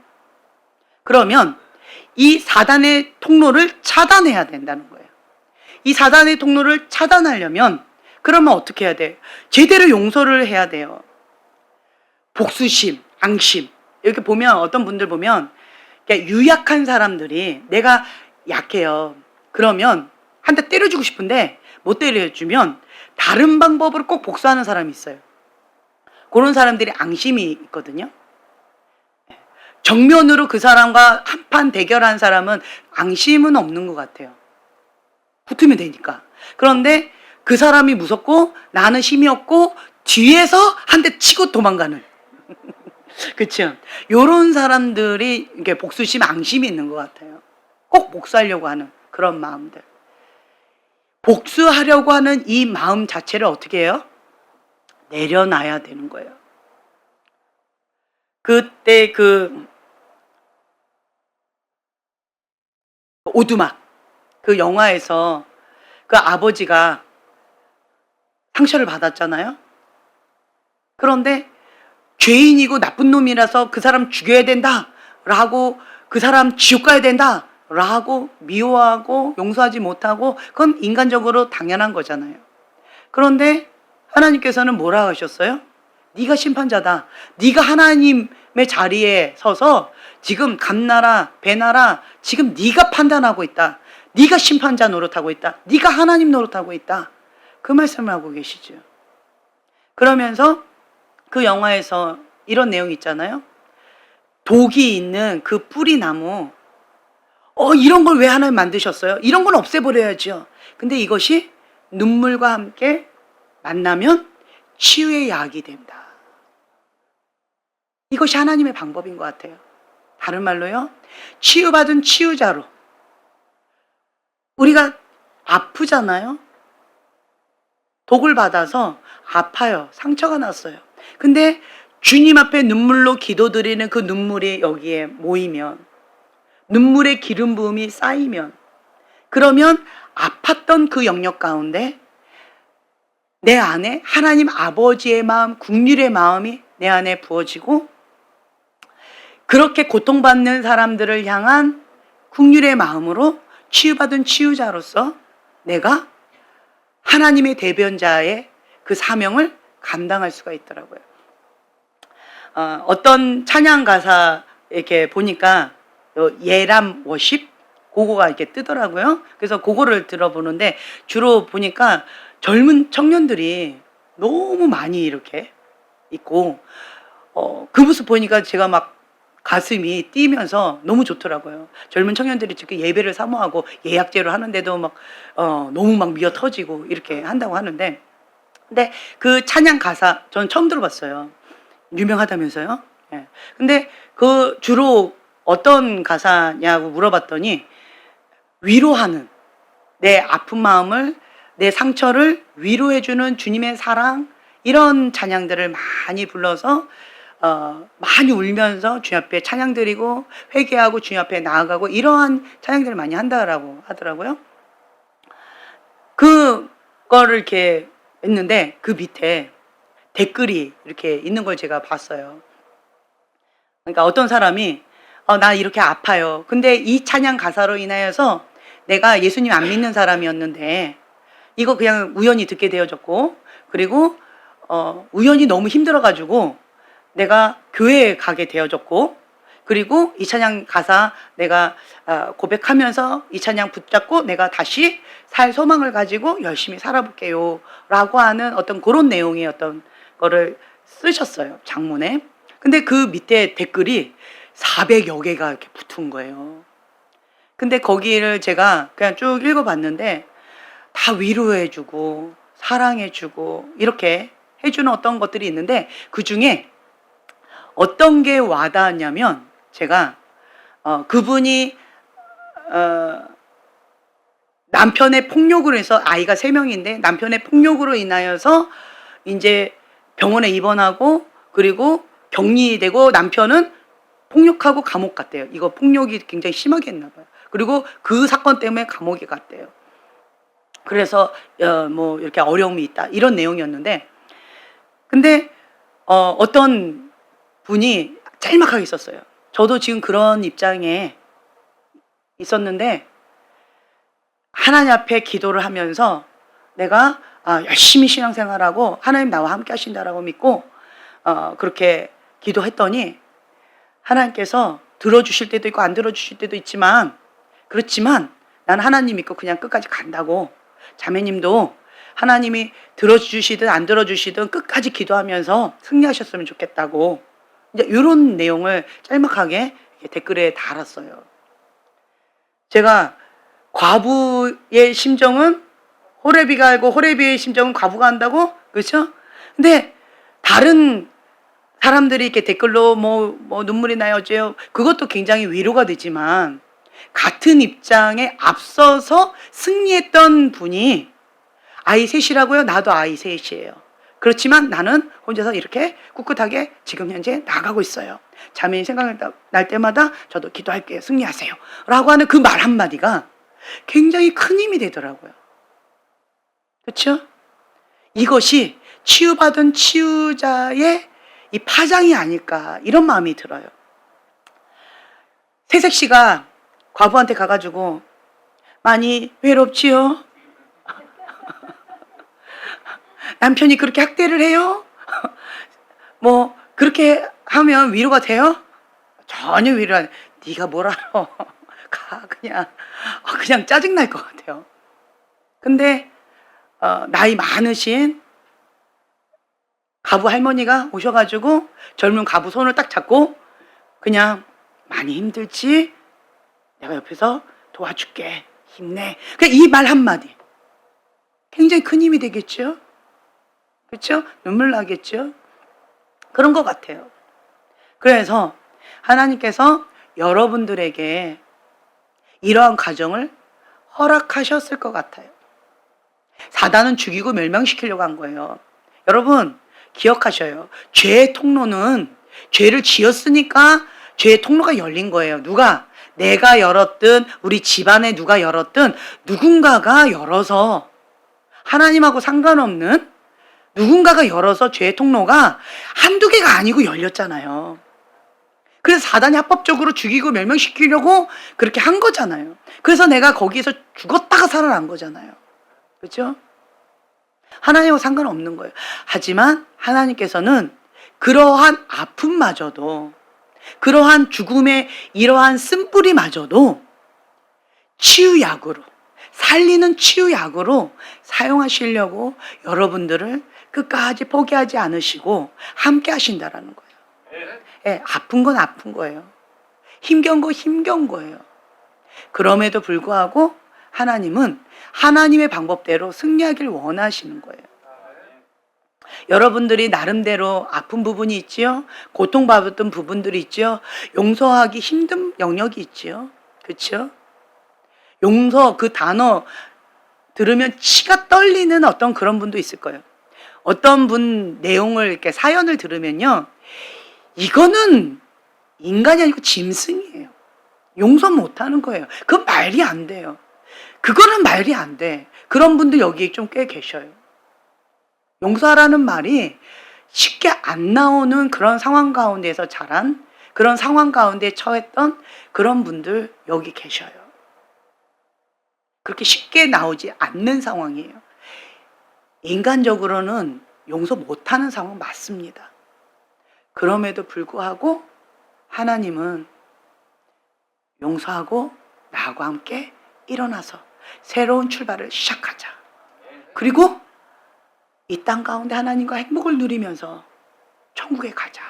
그러면 이 사단의 통로를 차단해야 된다는 거예요. 이 사단의 통로를 차단하려면 그러면 어떻게 해야 돼요? 제대로 용서를 해야 돼요. 복수심, 앙심. 이렇게 보면 어떤 분들 보면 유약한 사람들이, 내가 약해요. 그러면 한 대 때려주고 싶은데 못 때려주면 다른 방법으로 꼭 복수하는 사람이 있어요. 그런 사람들이 앙심이 있거든요. 정면으로 그 사람과 한판 대결한 사람은 앙심은 없는 것 같아요. 붙으면 되니까. 그런데 그 사람이 무섭고 나는 힘이 없고 뒤에서 한 대 치고 도망가는. 그렇죠? 요런 사람들이 이게 복수심, 앙심이 있는 것 같아요. 꼭 복수하려고 하는 그런 마음들. 복수하려고 하는 이 마음 자체를 어떻게 해요? 내려놔야 되는 거예요. 그때 그 오두막, 그 영화에서 그 아버지가 상처를 받았잖아요. 그런데 죄인이고 나쁜 놈이라서 그 사람 죽여야 된다 라고, 그 사람 지옥 가야 된다 라고 미워하고 용서하지 못하고, 그건 인간적으로 당연한 거잖아요. 그런데 하나님께서는 뭐라 하셨어요? 네가 심판자다. 네가 하나님의 자리에 서서 지금 감나라 배나라 지금 네가 판단하고 있다. 네가 심판자 노릇하고 있다. 네가 하나님 노릇하고 있다. 그 말씀을 하고 계시죠. 그러면서 그 영화에서 이런 내용이 있잖아요. 독이 있는 그 뿌리나무, 이런 걸 왜 하나님 만드셨어요? 이런 건 없애버려야죠. 근데 이것이 눈물과 함께 만나면 치유의 약이 된다. 이것이 하나님의 방법인 것 같아요. 다른 말로요, 치유받은 치유자로. 우리가 아프잖아요. 독을 받아서 아파요. 상처가 났어요. 근데 주님 앞에 눈물로 기도드리는 그 눈물이 여기에 모이면, 눈물의 기름 부음이 쌓이면, 그러면 아팠던 그 영역 가운데 내 안에 하나님 아버지의 마음, 긍휼의 마음이 내 안에 부어지고, 그렇게 고통받는 사람들을 향한 긍휼의 마음으로 치유받은 치유자로서 내가 하나님의 대변자의 그 사명을 감당할 수가 있더라고요. 어떤 찬양 가사 이렇게 보니까 예람 워십 그거가 이렇게 뜨더라고요. 그래서 그거를 들어보는데 주로 보니까 젊은 청년들이 너무 많이 이렇게 있고, 그 모습 보니까 제가 막 가슴이 뛰면서 너무 좋더라고요. 젊은 청년들이 지금 예배를 사모하고 예약제로 하는데도 막 너무 막 미어 터지고 이렇게 한다고 하는데, 근데 그 찬양 가사 저는 처음 들어봤어요. 유명하다면서요? 예. 근데 그 주로 어떤 가사냐고 물어봤더니 위로하는, 내 아픈 마음을, 내 상처를 위로해주는 주님의 사랑, 이런 찬양들을 많이 불러서 많이 울면서 주님 앞에 찬양 드리고 회개하고 주님 앞에 나아가고, 이러한 찬양들을 많이 한다라고 하더라고요. 그 거를 이렇게 했는데 그 밑에 댓글이 이렇게 있는 걸 제가 봤어요. 그러니까 어떤 사람이 나 이렇게 아파요. 근데 이 찬양 가사로 인하여서 내가 예수님 안 믿는 사람이었는데 이거 그냥 우연히 듣게 되어졌고, 그리고 우연히 너무 힘들어가지고 내가 교회에 가게 되어졌고, 그리고 이 찬양 가사 내가 고백하면서 이 찬양 붙잡고 내가 다시 살 소망을 가지고 열심히 살아볼게요 라고 하는 어떤 그런 내용의 어떤 거를 쓰셨어요, 장문에. 근데 그 밑에 댓글이 400여 개가 이렇게 붙은 거예요. 근데 거기를 제가 그냥 쭉 읽어봤는데 다 위로해주고 사랑해주고 이렇게 해주는 어떤 것들이 있는데, 그 중에 어떤 게 와닿았냐면, 제가 그분이 남편의 폭력으로 해서, 아이가 3명인데 남편의 폭력으로 인하여서 이제 병원에 입원하고, 그리고 격리되고, 남편은 폭력하고 감옥 갔대요. 이거 폭력이 굉장히 심하게 했나 봐요. 그리고 그 사건 때문에 감옥에 갔대요. 그래서 뭐 이렇게 어려움이 있다, 이런 내용이었는데, 근데 어떤 분이 짤막하게 있었어요. 저도 지금 그런 입장에 있었는데 하나님 앞에 기도를 하면서 내가 열심히 신앙생활하고 하나님 나와 함께 하신다라고 믿고 그렇게 기도했더니 하나님께서 들어주실 때도 있고 안 들어주실 때도 있지만, 그렇지만 난 하나님 믿고 그냥 끝까지 간다고, 자매님도 하나님이 들어주시든 안 들어주시든 끝까지 기도하면서 승리하셨으면 좋겠다고, 이제 이런 내용을 짤막하게 댓글에 달았어요. 제가 과부의 심정은 호레비가 알고 호레비의 심정은 과부가 한다고, 그렇죠? 근데 다른 사람들이 이렇게 댓글로 뭐 눈물이 나요 어째요, 그것도 굉장히 위로가 되지만, 같은 입장에 앞서서 승리했던 분이 아이 셋이라고요? 나도 아이 셋이에요. 그렇지만 나는 혼자서 이렇게 꿋꿋하게 지금 현재 나가고 있어요. 자매님 생각날 때마다 저도 기도할게요. 승리하세요 라고 하는 그 말 한마디가 굉장히 큰 힘이 되더라고요. 그렇죠? 이것이 치유받은 치유자의 이 파장이 아닐까, 이런 마음이 들어요. 세색 씨가 과부한테 가가지고 많이 외롭지요? 남편이 그렇게 학대를 해요? 뭐 그렇게 하면 위로가 돼요? 전혀 위로가 안 돼. 네가 뭘 알아? 가 그냥 짜증날 것 같아요. 근데 나이 많으신 가부 할머니가 오셔가지고 젊은 가부 손을 딱 잡고 그냥 많이 힘들지? 내가 옆에서 도와줄게. 힘내. 그냥 이 말 한마디 굉장히 큰 힘이 되겠죠? 그렇죠? 눈물 나겠죠? 그런 것 같아요. 그래서 하나님께서 여러분들에게 이러한 가정을 허락하셨을 것 같아요. 사단은 죽이고 멸망시키려고 한 거예요. 여러분 기억하셔요. 죄의 통로는, 죄를 지었으니까 죄의 통로가 열린 거예요. 누가? 내가 열었든 우리 집안에 누가 열었든 누군가가 열어서, 하나님하고 상관없는 누군가가 열어서 죄의 통로가 한두 개가 아니고 열렸잖아요. 그래서 사단이 합법적으로 죽이고 멸망시키려고 그렇게 한 거잖아요. 그래서 내가 거기에서 죽었다가 살아난 거잖아요. 그렇죠? 하나님하고 상관없는 거예요. 하지만 하나님께서는 그러한 아픔마저도, 그러한 죽음의 이러한 쓴뿌리마저도 치유약으로, 살리는 치유약으로 사용하시려고 여러분들을 끝까지 포기하지 않으시고 함께 하신다라는 거예요. 예, 아픈 건 아픈 거예요. 힘겨운 거 힘겨운 거예요. 그럼에도 불구하고 하나님은 하나님의 방법대로 승리하길 원하시는 거예요. 여러분들이 나름대로 아픈 부분이 있지요. 고통받았던 부분들이 있지요. 용서하기 힘든 영역이 있지요. 그렇죠? 용서, 그 단어 들으면 치가 떨리는 어떤 그런 분도 있을 거예요. 어떤 분 내용을 이렇게 사연을 들으면요, 이거는 인간이 아니고 짐승이에요. 용서 못하는 거예요. 그건 말이 안 돼요. 그거는 말이 안 돼. 그런 분들 여기 좀 꽤 계셔요. 용서하라는 말이 쉽게 안 나오는 그런 상황 가운데서 자란, 그런 상황 가운데 처했던 그런 분들 여기 계셔요. 그렇게 쉽게 나오지 않는 상황이에요. 인간적으로는 용서 못하는 상황 맞습니다. 그럼에도 불구하고 하나님은 용서하고 나하고 함께 일어나서 새로운 출발을 시작하자. 그리고 이 땅 가운데 하나님과 행복을 누리면서 천국에 가자.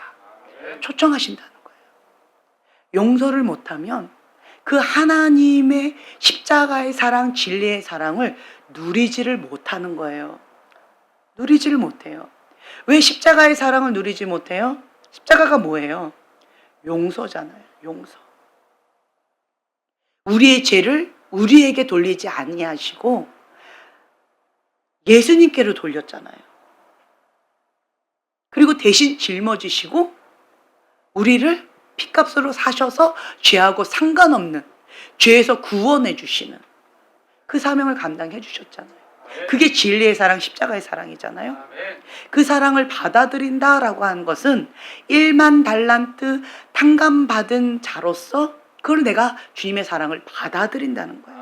초청하신다는 거예요. 용서를 못하면 그 하나님의 십자가의 사랑, 진리의 사랑을 누리지를 못하는 거예요. 누리지를 못해요. 왜 십자가의 사랑을 누리지 못해요? 십자가가 뭐예요? 용서잖아요. 용서. 우리의 죄를 우리에게 돌리지 아니하시고 예수님께로 돌렸잖아요. 그리고 대신 짊어지시고 우리를 피값으로 사셔서 죄하고 상관없는, 죄에서 구원해 주시는 그 사명을 감당해 주셨잖아요. 그게 진리의 사랑, 십자가의 사랑이잖아요. 그 사랑을 받아들인다라고 하는 것은 1만 달란트 탕감받은 자로서 그걸 내가 주님의 사랑을 받아들인다는 거예요.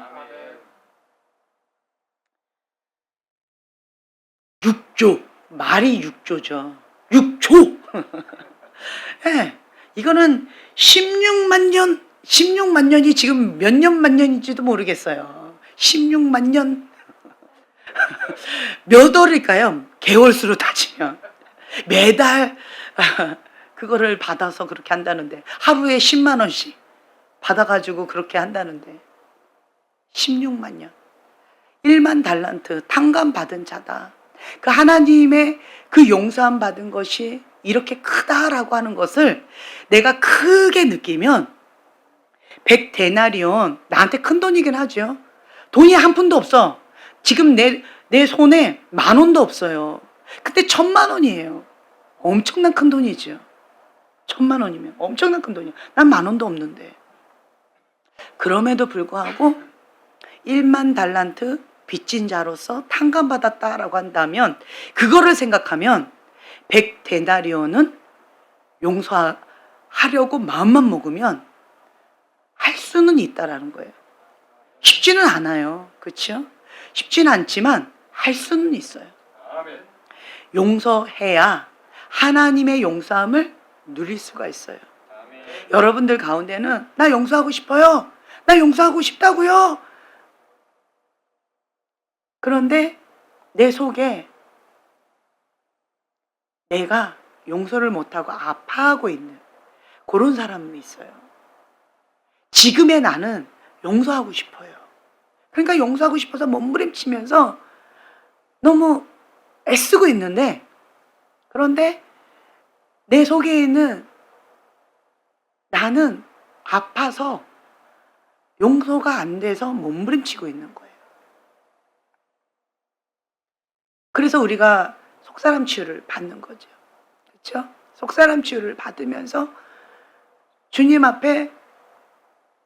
6조, 말이 6조죠. 6조. 네, 이거는 16만 년이 지금 몇 년만 년인지도 모르겠어요. 16만 년. 몇 월일까요? 개월수로 따지면. 매달 그거를 받아서 그렇게 한다는데, 하루에 10만 원씩 받아가지고 그렇게 한다는데, 16만 년. 1만 달란트 탕감받은 자다. 그 하나님의 그 용서함 받은 것이 이렇게 크다라고 하는 것을 내가 크게 느끼면 100데나리온, 나한테 큰 돈이긴 하죠. 돈이 한 푼도 없어. 지금 내 손에 10,000원도 없어요. 근데 1,000,000원이에요. 엄청난 큰 돈이죠. 1,000,000원이면 엄청난 큰 돈이에요. 난 10,000원도 없는데. 그럼에도 불구하고 1만 달란트 빚진 자로서 탕감받았다라고 한다면, 그거를 생각하면 100데나리온은 용서하려고 마음만 먹으면 할 수는 있다라는 거예요. 쉽지는 않아요. 그렇죠? 쉽지는 않지만 할 수는 있어요. 용서해야 하나님의 용서함을 누릴 수가 있어요. 여러분들 가운데는 나 용서하고 싶어요. 나 용서하고 싶다고요. 그런데 내 속에 내가 용서를 못하고 아파하고 있는 그런 사람이 있어요. 지금의 나는 용서하고 싶어요. 그러니까 용서하고 싶어서 몸부림치면서 너무 애쓰고 있는데, 그런데 내 속에 있는 나는 아파서 용서가 안 돼서 몸부림치고 있는 거예요. 그래서 우리가 속사람 치유를 받는 거죠. 그렇죠? 속사람 치유를 받으면서 주님 앞에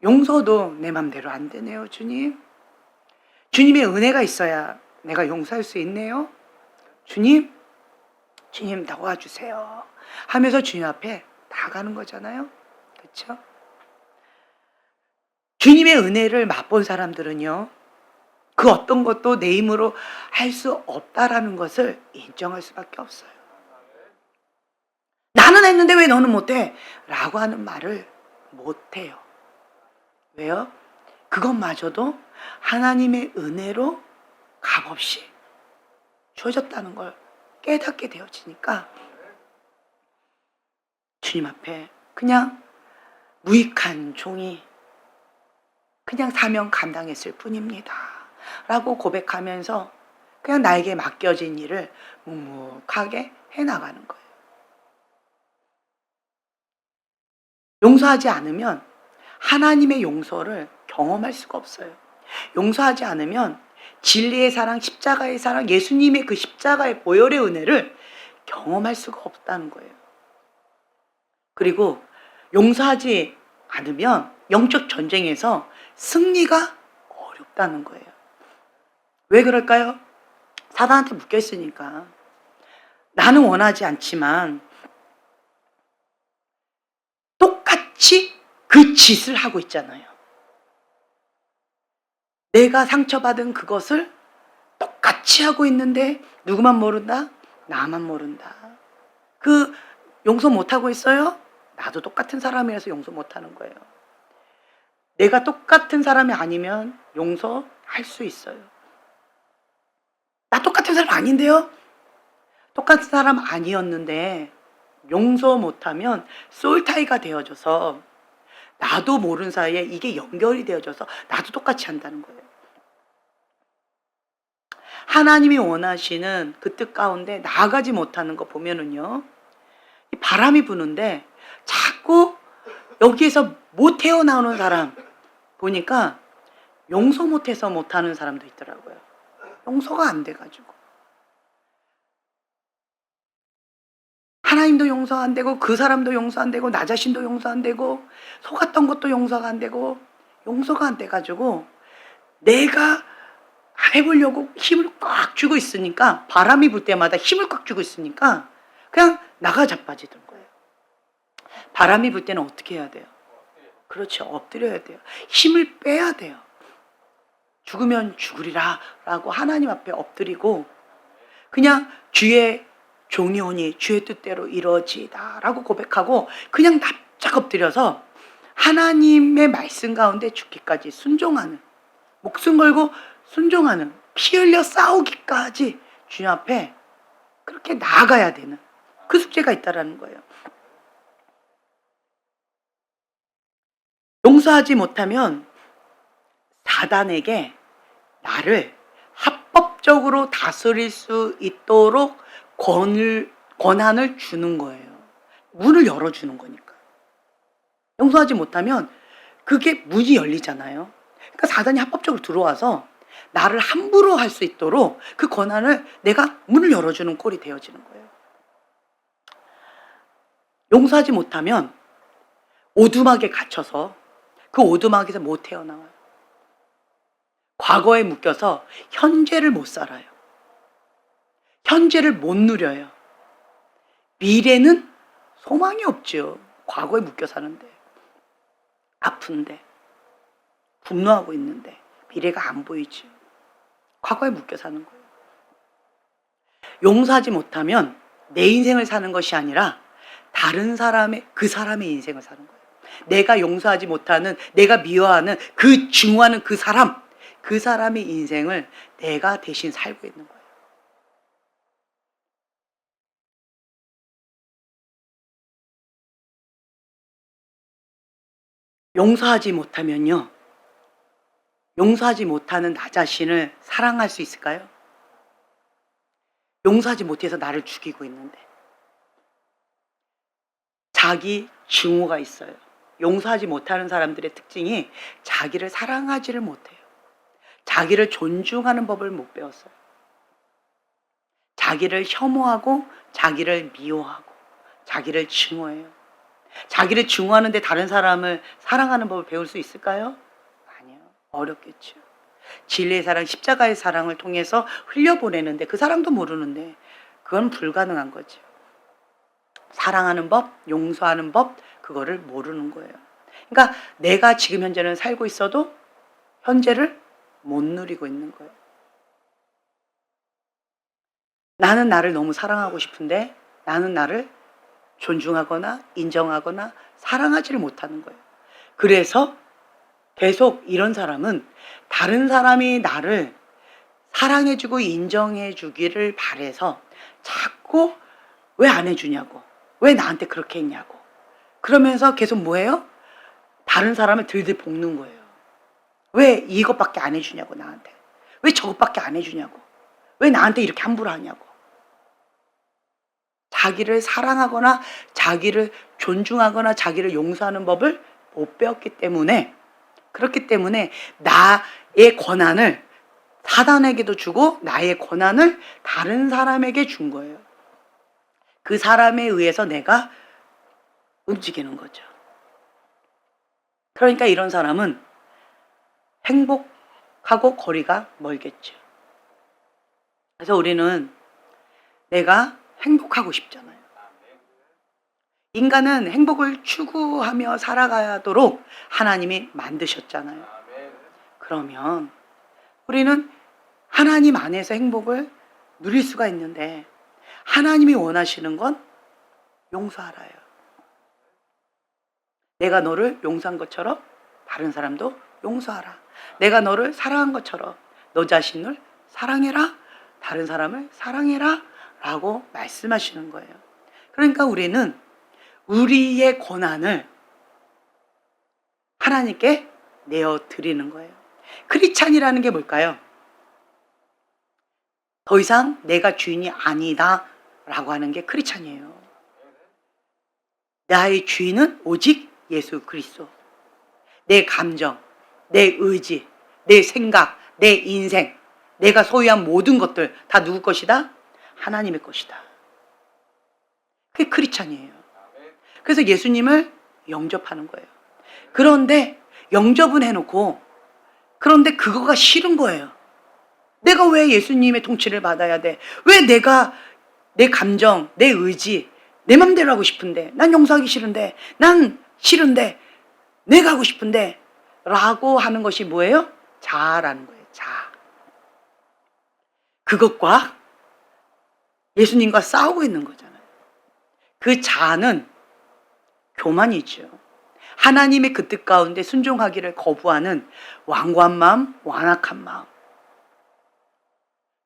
용서도 내 맘대로 안 되네요, 주님. 주님의 은혜가 있어야 내가 용서할 수 있네요. 주님 도와주세요. 하면서 주님 앞에 나가는 거잖아요. 그렇죠? 주님의 은혜를 맛본 사람들은요, 그 어떤 것도 내 힘으로 할 수 없다라는 것을 인정할 수밖에 없어요. 나는 했는데 왜 너는 못해? 라고 하는 말을 못해요. 왜요? 그것마저도 하나님의 은혜로 값없이 주어졌다는 걸 깨닫게 되어지니까 주님 앞에 그냥 무익한 종이 그냥 사명 감당했을 뿐입니다 라고 고백하면서 그냥 나에게 맡겨진 일을 묵묵하게 해나가는 거예요. 용서하지 않으면 하나님의 용서를 경험할 수가 없어요. 용서하지 않으면 진리의 사랑, 십자가의 사랑, 예수님의 그 십자가의 보혈의 은혜를 경험할 수가 없다는 거예요. 그리고 용서하지 않으면 영적 전쟁에서 승리가 어렵다는 거예요. 왜 그럴까요? 사단한테 묶여 있으니까. 나는 원하지 않지만 똑같이 그 짓을 하고 있잖아요. 내가 상처받은 그것을 똑같이 하고 있는데 누구만 모른다? 나만 모른다. 그 용서 못하고 있어요? 나도 똑같은 사람이라서 용서 못하는 거예요. 내가 똑같은 사람이 아니면 용서할 수 있어요. 나 똑같은 사람 아닌데요? 똑같은 사람 아니었는데 용서 못하면 솔타이가 되어져서 나도 모르는 사이에 이게 연결이 되어져서 나도 똑같이 한다는 거예요. 하나님이 원하시는 그 뜻 가운데 나아가지 못하는 거 보면은요, 이 바람이 부는데 자꾸 여기에서 못 헤어나오는 사람 보니까 용서 못해서 못하는 사람도 있더라고요. 용서가 안 돼가지고. 하나님도 용서 안 되고 그 사람도 용서 안 되고 나 자신도 용서 안 되고 속았던 것도 용서가 안 되고 용서가 안 돼가지고 내가 해보려고 힘을 꽉 주고 있으니까 바람이 불 때마다 힘을 꽉 주고 있으니까 그냥 나가 자빠지던 거예요. 바람이 불 때는 어떻게 해야 돼요? 그렇죠. 엎드려야 돼요. 힘을 빼야 돼요. 죽으면 죽으리라 라고 하나님 앞에 엎드리고 그냥 주의 종이오니 주의 뜻대로 이루어지이다 라고 고백하고 그냥 납작 엎드려서 하나님의 말씀 가운데 죽기까지 순종하는, 목숨 걸고 순종하는, 피 흘려 싸우기까지 주님 앞에 그렇게 나아가야 되는 그 숙제가 있다라는 거예요. 용서하지 못하면 사단에게 나를 합법적으로 다스릴 수 있도록 권한을 주는 거예요. 문을 열어주는 거니까. 용서하지 못하면 그게 문이 열리잖아요. 그러니까 사단이 합법적으로 들어와서 나를 함부로 할 수 있도록 그 권한을 내가 문을 열어주는 꼴이 되어지는 거예요. 용서하지 못하면 오두막에 갇혀서 그 오두막에서 못 헤어나와요. 과거에 묶여서 현재를 못 살아요. 현재를 못 누려요. 미래는 소망이 없죠. 과거에 묶여 사는데. 아픈데. 분노하고 있는데. 미래가 안 보이죠. 과거에 묶여 사는 거예요. 용서하지 못하면 내 인생을 사는 것이 아니라 다른 사람의, 그 사람의 인생을 사는 거예요. 내가 용서하지 못하는, 내가 미워하는, 그 증오하는 그 사람의 인생을 내가 대신 살고 있는 거예요. 용서하지 못하면요, 용서하지 못하는 나 자신을 사랑할 수 있을까요? 용서하지 못해서 나를 죽이고 있는데. 자기 증오가 있어요. 용서하지 못하는 사람들의 특징이 자기를 사랑하지를 못해요. 자기를 존중하는 법을 못 배웠어요. 자기를 혐오하고 자기를 미워하고 자기를 증오해요. 자기를 증오하는데 다른 사람을 사랑하는 법을 배울 수 있을까요? 아니요. 어렵겠죠. 진리의 사랑, 십자가의 사랑을 통해서 흘려보내는데 그 사람도 모르는데 그건 불가능한 거죠. 사랑하는 법, 용서하는 법, 그거를 모르는 거예요. 그러니까 내가 지금 현재는 살고 있어도 현재를 못 누리고 있는 거예요. 나는 나를 너무 사랑하고 싶은데 나는 나를 존중하거나 인정하거나 사랑하지를 못하는 거예요. 그래서 계속 이런 사람은 다른 사람이 나를 사랑해주고 인정해주기를 바래서 자꾸 왜 안 해주냐고, 왜 나한테 그렇게 했냐고 그러면서 계속 뭐예요? 다른 사람을 들들 볶는 거예요. 왜 이것밖에 안 해주냐고, 나한테 왜 저것밖에 안 해주냐고, 왜 나한테 이렇게 함부로 하냐고. 자기를 사랑하거나 자기를 존중하거나 자기를 용서하는 법을 못 배웠기 때문에, 그렇기 때문에 나의 권한을 사단에게도 주고 나의 권한을 다른 사람에게 준 거예요. 그 사람에 의해서 내가 움직이는 거죠. 그러니까 이런 사람은 행복하고 거리가 멀겠죠. 그래서 우리는 내가 행복하고 싶잖아요. 인간은 행복을 추구하며 살아가도록 하나님이 만드셨잖아요. 그러면 우리는 하나님 안에서 행복을 누릴 수가 있는데 하나님이 원하시는 건 용서하라요. 내가 너를 용서한 것처럼 다른 사람도 용서하라. 내가 너를 사랑한 것처럼 너 자신을 사랑해라. 다른 사람을 사랑해라. 라고 말씀하시는 거예요. 그러니까 우리는 우리의 권한을 하나님께 내어드리는 거예요. 크리스찬이라는 게 뭘까요? 더 이상 내가 주인이 아니다 라고 하는 게 크리스찬이에요. 나의 주인은 오직 예수 그리스도. 내 감정, 내 의지, 내 생각, 내 인생, 내가 소유한 모든 것들 다 누구 것이다? 하나님의 것이다. 그게 크리스찬이에요. 그래서 예수님을 영접하는 거예요. 그런데 영접은 해놓고 그런데 그거가 싫은 거예요. 내가 왜 예수님의 통치를 받아야 돼? 왜 내가 내 감정, 내 의지, 내 맘대로 하고 싶은데, 난 용서하기 싫은데, 난 싫은데, 내가 하고 싶은데 라고 하는 것이 뭐예요? 자아라는 거예요. 자아. 그것과 예수님과 싸우고 있는 거잖아요. 그 자아는 교만이죠. 하나님의 그 뜻 가운데 순종하기를 거부하는 완고한 마음, 완악한 마음.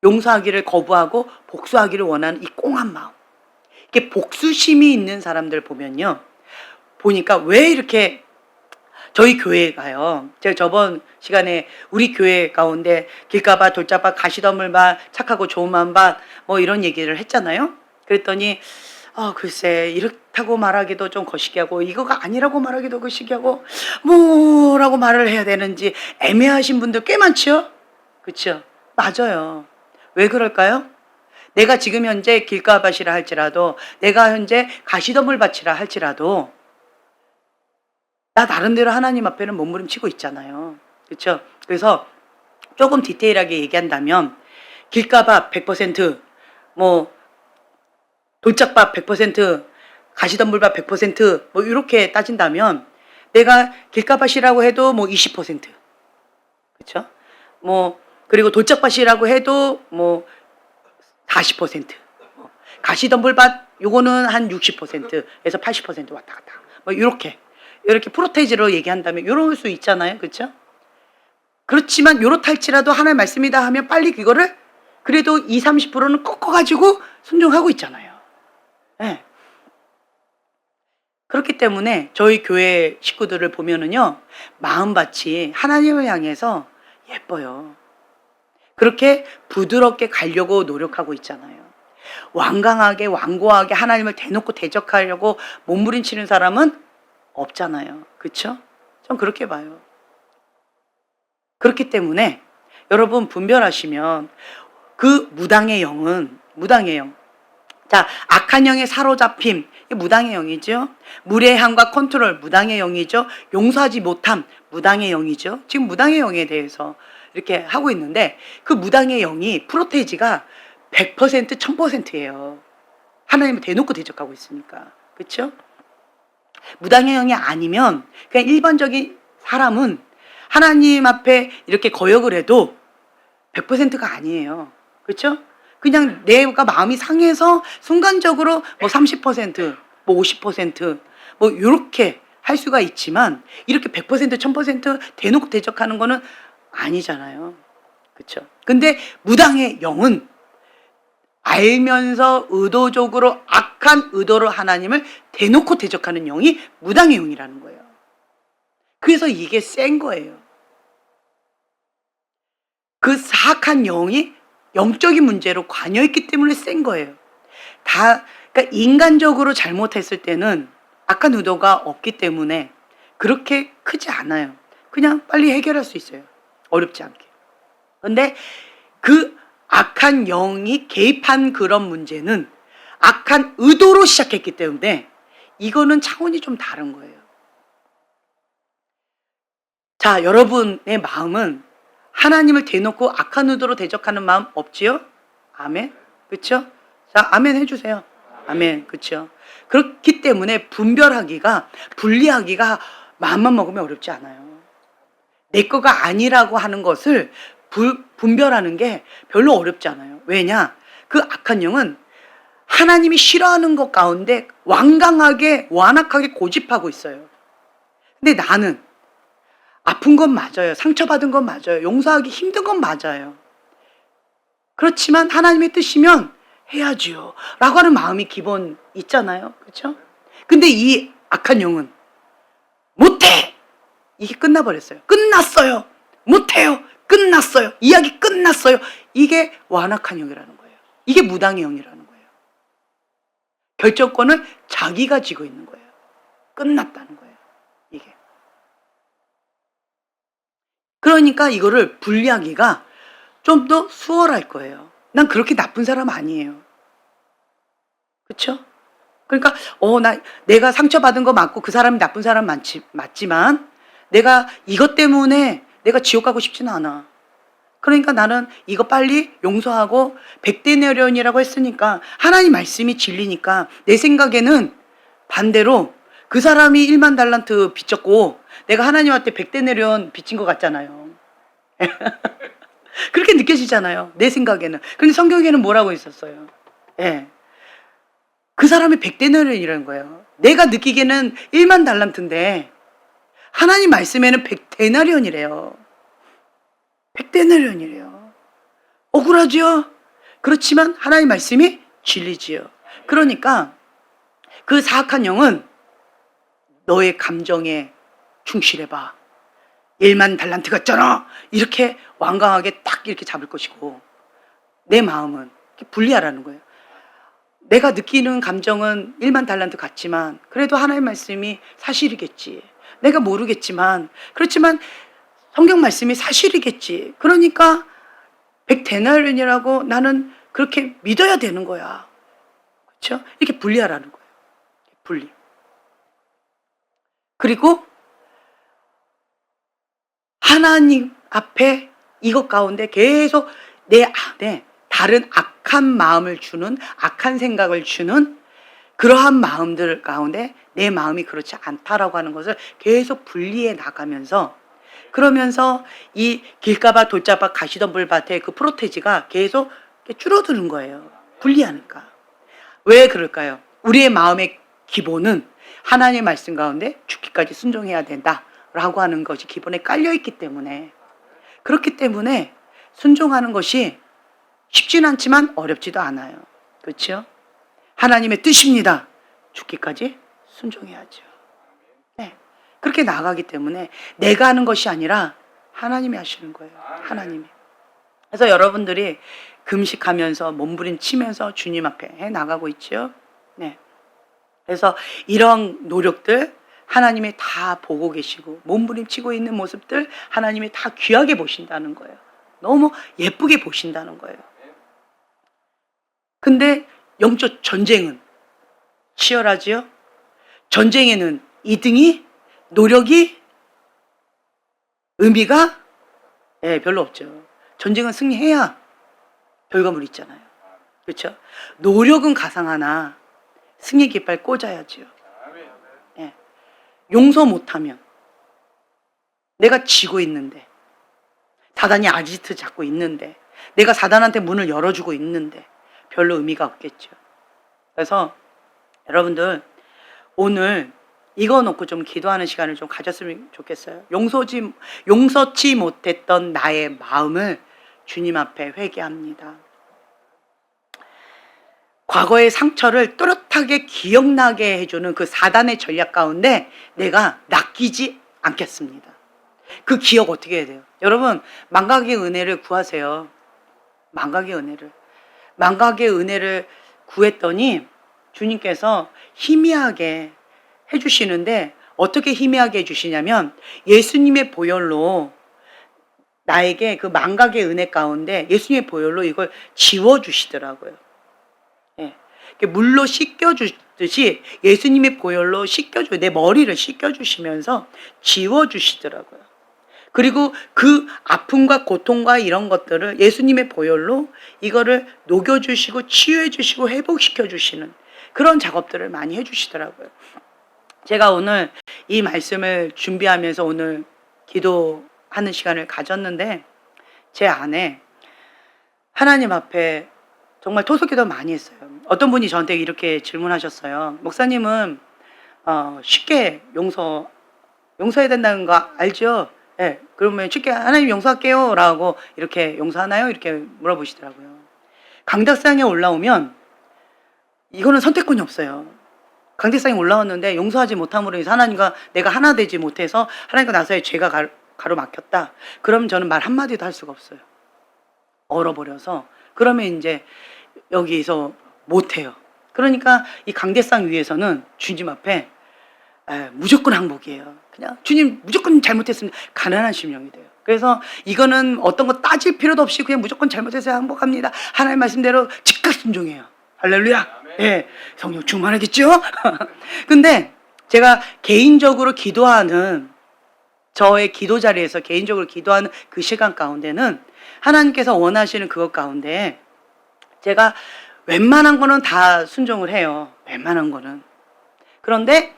용서하기를 거부하고 복수하기를 원하는 이 꽁한 마음. 이게 복수심이 있는 사람들 보면요. 보니까 왜 이렇게 저희 교회가요. 제가 저번 시간에 우리 교회 가운데 길가밭, 돌짝밭, 가시덤불밭, 착하고 좋은 마음밭 뭐 이런 얘기를 했잖아요. 그랬더니 글쎄 이렇다고 말하기도 좀 거시기 하고 이거가 아니라고 말하기도 거시기 하고 뭐라고 말을 해야 되는지 애매하신 분들 꽤 많죠? 그렇죠? 맞아요. 왜 그럴까요? 내가 지금 현재 길가밭이라 할지라도 내가 현재 가시덤불밭이라 할지라도 나 나름대로 하나님 앞에는 몸부림치고 있잖아요. 그렇죠? 그래서 조금 디테일하게 얘기한다면 길가밭 100%, 뭐 돌짝밭 100%, 가시덤불밭 100%, 뭐 이렇게 따진다면 내가 길가밭이라고 해도 뭐 20%, 그렇죠? 뭐 그리고 돌짝밭이라고 해도 뭐 40%, 가시덤불밭 요거는 한 60%에서 80% 왔다 갔다. 뭐 이렇게 프로테이지로 얘기한다면 이럴 수 있잖아요. 그렇죠? 그렇지만 요렇다 할지라도 하나의 말씀이다 하면 빨리 그거를 그래도 20, 30%는 꺾어가지고 순종하고 있잖아요. 네. 그렇기 때문에 저희 교회 식구들을 보면은요, 마음밭이 하나님을 향해서 예뻐요. 그렇게 부드럽게 가려고 노력하고 있잖아요. 완강하게, 완고하게 하나님을 대놓고 대적하려고 몸부림치는 사람은 없잖아요. 그렇죠? 전 그렇게 봐요. 그렇기 때문에 여러분 분별하시면 그 무당의 영은 무당의 영. 자, 악한 영에 사로잡힘, 이게 무당의 영이죠. 무례함과 컨트롤, 무당의 영이죠. 용서하지 못함, 무당의 영이죠. 지금 무당의 영에 대해서 이렇게 하고 있는데 그 무당의 영이 프로테이지가 100%, 1000%예요. 하나님을 대놓고 대적하고 있으니까. 그렇죠? 무당의 영이 아니면 그냥 일반적인 사람은 하나님 앞에 이렇게 거역을 해도 100%가 아니에요. 그렇죠? 그냥 내가 마음이 상해서 순간적으로 뭐 30%, 뭐 50%, 뭐 이렇게 할 수가 있지만 이렇게 100%, 1000% 대놓고 대적하는 거는 아니잖아요. 그렇죠? 근데 무당의 영은 알면서 의도적으로 악한 의도로 하나님을 대놓고 대적하는 영이 무당의 영이라는 거예요. 그래서 이게 센 거예요. 그 사악한 영이 영적인 문제로 관여했기 때문에 센 거예요. 그러니까 인간적으로 잘못했을 때는 악한 의도가 없기 때문에 그렇게 크지 않아요. 그냥 빨리 해결할 수 있어요. 어렵지 않게. 그런데 그 악한 영이 개입한 그런 문제는 악한 의도로 시작했기 때문에 이거는 차원이 좀 다른 거예요. 자, 여러분의 마음은 하나님을 대놓고 악한 의도로 대적하는 마음 없지요? 아멘. 그렇죠? 자, 아멘 해주세요. 아멘. 그렇죠? 그렇기 때문에 분리하기가 마음만 먹으면 어렵지 않아요. 내 거가 아니라고 하는 것을 분별하는 게 별로 어렵지 않아요. 왜냐? 그 악한 영은 하나님이 싫어하는 것 가운데 완강하게 완악하게 고집하고 있어요. 근데 나는 아픈 건 맞아요. 상처받은 건 맞아요. 용서하기 힘든 건 맞아요. 그렇지만 하나님의 뜻이면 해야지요 라고 하는 마음이 기본 있잖아요. 그렇죠? 근데 이 악한 영은 못해! 이게 끝나버렸어요. 끝났어요. 못해요. 끝났어요. 이야기 끝났어요. 이게 완악한 영이라는 거예요. 이게 무당의 영이라는 거예요. 결정권을 자기가 쥐고 있는 거예요. 끝났다는 거예요. 이게. 그러니까 이거를 분리하기가 좀 더 수월할 거예요. 난 그렇게 나쁜 사람 아니에요. 그렇죠? 그러니까 내가 상처받은 거 맞고 그 사람이 나쁜 사람 맞지만 내가 이것 때문에 내가 지옥 가고 싶지는 않아. 그러니까 나는 이거 빨리 용서하고 백대내련이라고 했으니까 하나님 말씀이 진리니까 내 생각에는 반대로 그 사람이 1만 달란트 빚졌고 내가 하나님한테 백대내련 빚진 것 같잖아요. 그렇게 느껴지잖아요. 내 생각에는. 그런데 성경에는 뭐라고 있었어요? 예. 그 사람이 백대내련이라는 거예요. 내가 느끼기에는 1만 달란트인데 하나님 말씀에는 백대나련이래요. 백대나련이래요. 억울하죠? 그렇지만 하나님 말씀이 진리지요. 그러니까 그 사악한 영은 너의 감정에 충실해봐. 1만 달란트 같잖아. 이렇게 완강하게 딱 이렇게 잡을 것이고 내 마음은 이렇게 분리하라는 거예요. 내가 느끼는 감정은 1만 달란트 같지만 그래도 하나님 말씀이 사실이겠지. 내가 모르겠지만 그렇지만 성경 말씀이 사실이겠지. 그러니까 백대나련이라고 나는 그렇게 믿어야 되는 거야. 그렇죠? 이렇게 분리하라는 거예요. 분리. 그리고 하나님 앞에 이것 가운데 계속 내 안에 다른 악한 마음을 주는 악한 생각을 주는 그러한 마음들 가운데 내 마음이 그렇지 않다라고 하는 것을 계속 분리해 나가면서 그러면서 이 길가밭 돌자밭 가시덤불밭의 그 프로테지가 계속 줄어드는 거예요. 분리하니까. 왜 그럴까요? 우리의 마음의 기본은 하나님의 말씀 가운데 죽기까지 순종해야 된다라고 하는 것이 기본에 깔려있기 때문에 그렇기 때문에 순종하는 것이 쉽진 않지만 어렵지도 않아요. 그렇죠? 하나님의 뜻입니다. 죽기까지 순종해야죠. 네. 그렇게 나가기 때문에 내가 하는 것이 아니라 하나님이 하시는 거예요. 하나님이. 그래서 여러분들이 금식하면서 몸부림치면서 주님 앞에 해 나가고 있죠. 네. 그래서 이런 노력들 하나님이 다 보고 계시고 몸부림치고 있는 모습들 하나님이 다 귀하게 보신다는 거예요. 너무 예쁘게 보신다는 거예요. 근데 영적 전쟁은 치열하지요. 전쟁에는 이등이 노력이 의미가 별로 없죠. 전쟁은 승리해야 결과물이 있잖아요. 그렇죠? 노력은 가상하나 승리 깃발 꽂아야지요. 예. 용서 못하면 내가 지고 있는데 사단이 아지트 잡고 있는데 내가 사단한테 문을 열어주고 있는데 별로 의미가 없겠죠. 그래서 여러분들 오늘 이거 놓고 좀 기도하는 시간을 좀 가졌으면 좋겠어요. 용서치 못했던 나의 마음을 주님 앞에 회개합니다. 과거의 상처를 또렷하게 기억나게 해주는 그 사단의 전략 가운데 내가 낚이지 않겠습니다. 그 기억 어떻게 해야 돼요? 여러분 망각의 은혜를 구하세요. 망각의 은혜를 구했더니 주님께서 희미하게 해주시는데 어떻게 희미하게 해주시냐면 예수님의 보혈로 나에게 그 망각의 은혜 가운데 예수님의 보혈로 이걸 지워주시더라고요. 예. 물로 씻겨주듯이 예수님의 보혈로 씻겨줘요. 내 머리를 씻겨주시면서 지워주시더라고요. 그리고 그 아픔과 고통과 이런 것들을 예수님의 보혈로 이거를 녹여주시고 치유해주시고 회복시켜주시는 그런 작업들을 많이 해주시더라고요. 제가 오늘 이 말씀을 준비하면서 오늘 기도하는 시간을 가졌는데 제 안에 하나님 앞에 정말 토속기도 많이 했어요. 어떤 분이 저한테 이렇게 질문하셨어요. 목사님은 쉽게 용서해야 된다는 거 알죠? 예, 그러면 쉽게 하나님 용서할게요 라고 이렇게 용서하나요? 이렇게 물어보시더라고요. 강대상에 올라오면 이거는 선택권이 없어요. 강대상에 올라왔는데 용서하지 못함으로 인해서 하나님과 내가 하나 되지 못해서 하나님과 나서의 죄가 가로막혔다. 그럼 저는 말 한마디도 할 수가 없어요. 얼어버려서. 그러면 이제 여기서 못해요. 그러니까 이 강대상 위에서는 주님 앞에 무조건 항복이에요. 그냥 주님 무조건 잘못했습니다. 가난한 심령이 돼요. 그래서 이거는 어떤 거 따질 필요도 없이 그냥 무조건 잘못해서 항복합니다. 하나님 말씀대로 즉각 순종해요. 할렐루야. 예, 성령 충만하겠죠? 근데 제가 개인적으로 기도하는 저의 기도 자리에서 개인적으로 기도하는 그 시간 가운데는 하나님께서 원하시는 그것 가운데 제가 웬만한 거는 다 순종을 해요. 웬만한 거는. 그런데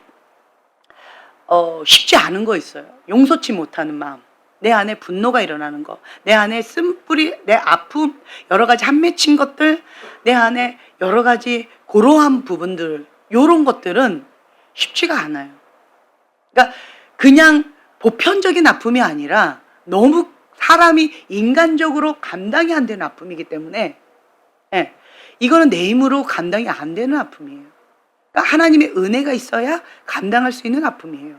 쉽지 않은 거 있어요. 용서치 못하는 마음. 내 안에 분노가 일어나는 거. 내 안에 쓴뿌리, 내 아픔, 여러 가지 한 맺힌 것들, 내 안에 여러 가지 고로한 부분들, 요런 것들은 쉽지가 않아요. 그러니까 그냥 보편적인 아픔이 아니라 너무 사람이 인간적으로 감당이 안 되는 아픔이기 때문에 예, 이거는 내 힘으로 감당이 안 되는 아픔이에요. 그러니까 하나님의 은혜가 있어야 감당할 수 있는 아픔이에요.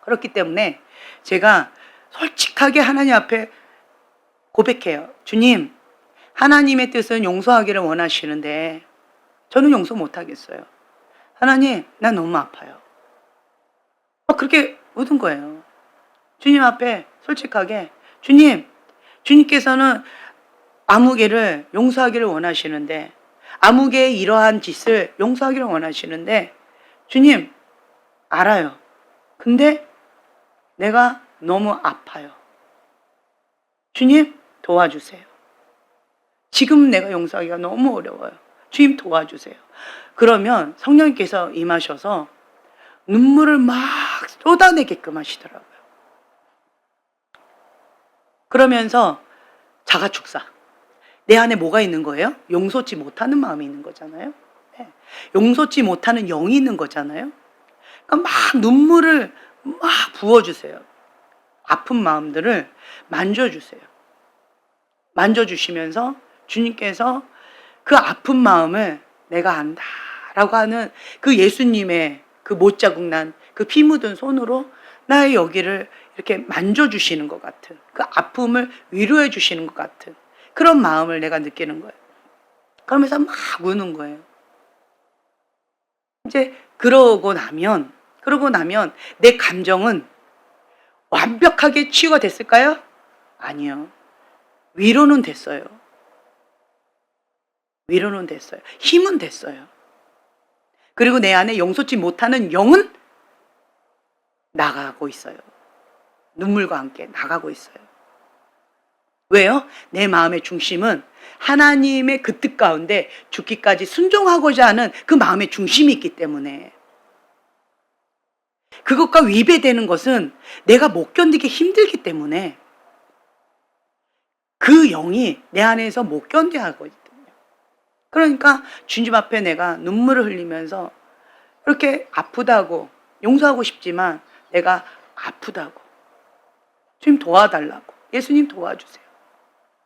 그렇기 때문에 제가 솔직하게 하나님 앞에 고백해요. 주님, 하나님의 뜻은 용서하기를 원하시는데 저는 용서 못하겠어요. 하나님, 난 너무 아파요. 그렇게 묻은 거예요. 주님 앞에 솔직하게 주님께서는 아무개를 용서하기를 원하시는데 아무개의 이러한 짓을 용서하기를 원하시는데 주님 알아요. 근데 내가 너무 아파요. 주님 도와주세요. 지금 내가 용서하기가 너무 어려워요. 주님 도와주세요. 그러면 성령님께서 임하셔서 눈물을 막 쏟아내게끔 하시더라고요. 그러면서 자가축사. 내 안에 뭐가 있는 거예요? 용서치 못하는 마음이 있는 거잖아요. 네. 용서치 못하는 영이 있는 거잖아요. 그러니까 막 눈물을 막 부어주세요. 아픈 마음들을 만져주세요. 만져주시면서 주님께서 그 아픈 마음을 내가 안다라고 하는 그 예수님의 그 못자국 난 그 피 묻은 손으로 나의 여기를 이렇게 만져주시는 것 같은 그 아픔을 위로해 주시는 것 같은 그런 마음을 내가 느끼는 거예요. 그러면서 막 우는 거예요. 이제 그러고 나면 내 감정은 완벽하게 치유가 됐을까요? 아니요. 위로는 됐어요. 위로는 됐어요. 힘은 됐어요. 그리고 내 안에 용서치 못하는 영은 나가고 있어요. 눈물과 함께 나가고 있어요. 왜요? 내 마음의 중심은 하나님의 그 뜻 가운데 죽기까지 순종하고자 하는 그 마음의 중심이 있기 때문에 그것과 위배되는 것은 내가 못 견디기 힘들기 때문에 그 영이 내 안에서 못 견뎌야 하거든요. 그러니까 주님 앞에 내가 눈물을 흘리면서 이렇게 아프다고 용서하고 싶지만 내가 아프다고 주님 도와달라고 예수님 도와주세요.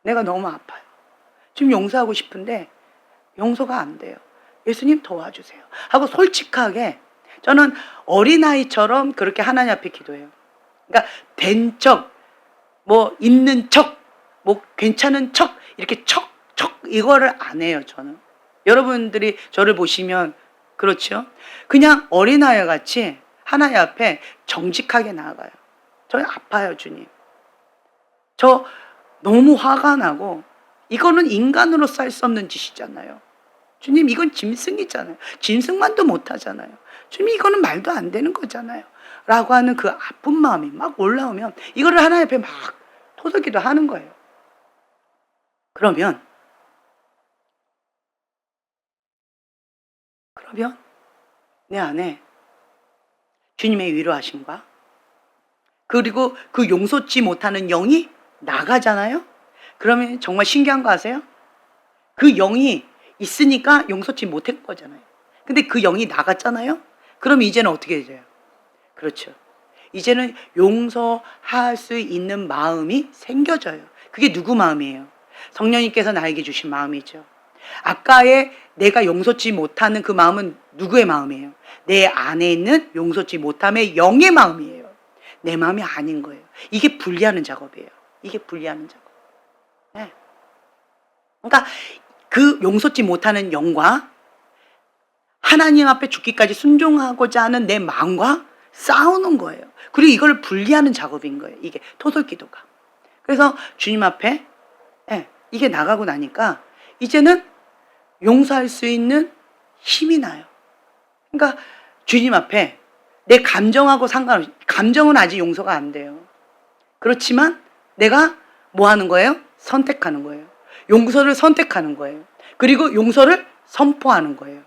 내가 너무 아파요. 지금 용서하고 싶은데 용서가 안 돼요. 예수님 도와주세요. 하고 솔직하게 저는 어린아이처럼 그렇게 하나님 앞에 기도해요. 그러니까 된 척, 뭐 있는 척, 뭐 괜찮은 척 이렇게 척 이거를 안 해요. 저는 여러분들이 저를 보시면 그렇죠. 그냥 어린아이 같이 하나님 앞에 정직하게 나아가요. 저 아파요 주님. 저 너무 화가 나고 이거는 인간으로서 할 수 없는 짓이잖아요. 주님 이건 짐승이잖아요. 짐승만도 못하잖아요. 주님 이거는 말도 안 되는 거잖아요. 라고 하는 그 아픈 마음이 막 올라오면 이거를 하나님 앞에 막 토설기도 하는 거예요. 그러면 내 안에 주님의 위로하심과 그리고 그 용서치 못하는 영이 나가잖아요. 그러면 정말 신기한 거 아세요? 그 영이 있으니까 용서치 못한 거잖아요. 근데 그 영이 나갔잖아요. 그럼 이제는 어떻게 되죠? 그렇죠. 이제는 용서할 수 있는 마음이 생겨져요. 그게 누구 마음이에요? 성령님께서 나에게 주신 마음이죠. 아까의 내가 용서치 못하는 그 마음은 누구의 마음이에요? 내 안에 있는 용서치 못함의 영의 마음이에요. 내 마음이 아닌 거예요. 이게 분리하는 작업이에요. 이게 분리하는 작업. 네. 그러니까 그 용서치 못하는 영과 하나님 앞에 죽기까지 순종하고자 하는 내 마음과 싸우는 거예요. 그리고 이걸 분리하는 작업인 거예요. 이게 토설기도가. 그래서 주님 앞에 이게 나가고 나니까 이제는 용서할 수 있는 힘이 나요. 그러니까 주님 앞에 내 감정하고 상관없이, 감정은 아직 용서가 안 돼요. 그렇지만 내가 뭐 하는 거예요? 선택하는 거예요. 용서를 선택하는 거예요. 그리고 용서를 선포하는 거예요.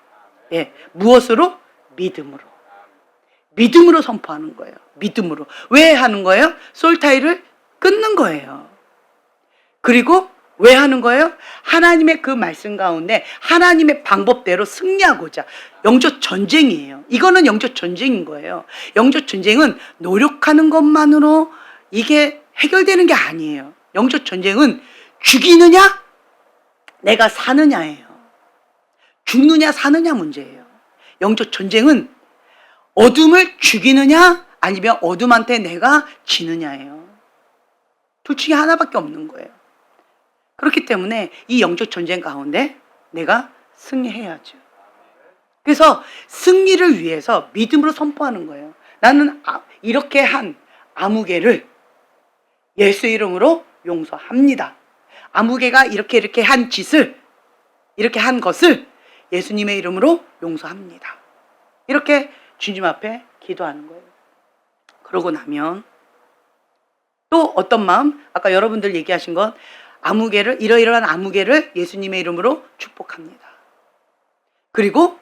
예, 무엇으로? 믿음으로. 믿음으로 선포하는 거예요. 믿음으로. 왜 하는 거예요? 솔타이를 끊는 거예요. 그리고 왜 하는 거예요? 하나님의 그 말씀 가운데 하나님의 방법대로 승리하고자. 영적 전쟁이에요. 이거는 영적 전쟁인 거예요. 영적 전쟁은 노력하는 것만으로 이게 해결되는 게 아니에요. 영적 전쟁은 죽이느냐 내가 사느냐예요. 죽느냐 사느냐 문제예요. 영적 전쟁은 어둠을 죽이느냐 아니면 어둠한테 내가 지느냐예요. 둘 중에 하나밖에 없는 거예요. 그렇기 때문에 이 영적 전쟁 가운데 내가 승리해야죠. 그래서 승리를 위해서 믿음으로 선포하는 거예요. 나는 이렇게 한 아무개를 예수 이름으로 용서합니다. 아무개가 이렇게 한 짓을, 이렇게 한 것을 예수님의 이름으로 용서합니다. 이렇게 주님 앞에 기도하는 거예요. 그러고 나면 또 어떤 마음? 아까 여러분들 얘기하신 건 아무개를, 이러이러한 아무개를 예수님의 이름으로 축복합니다. 그리고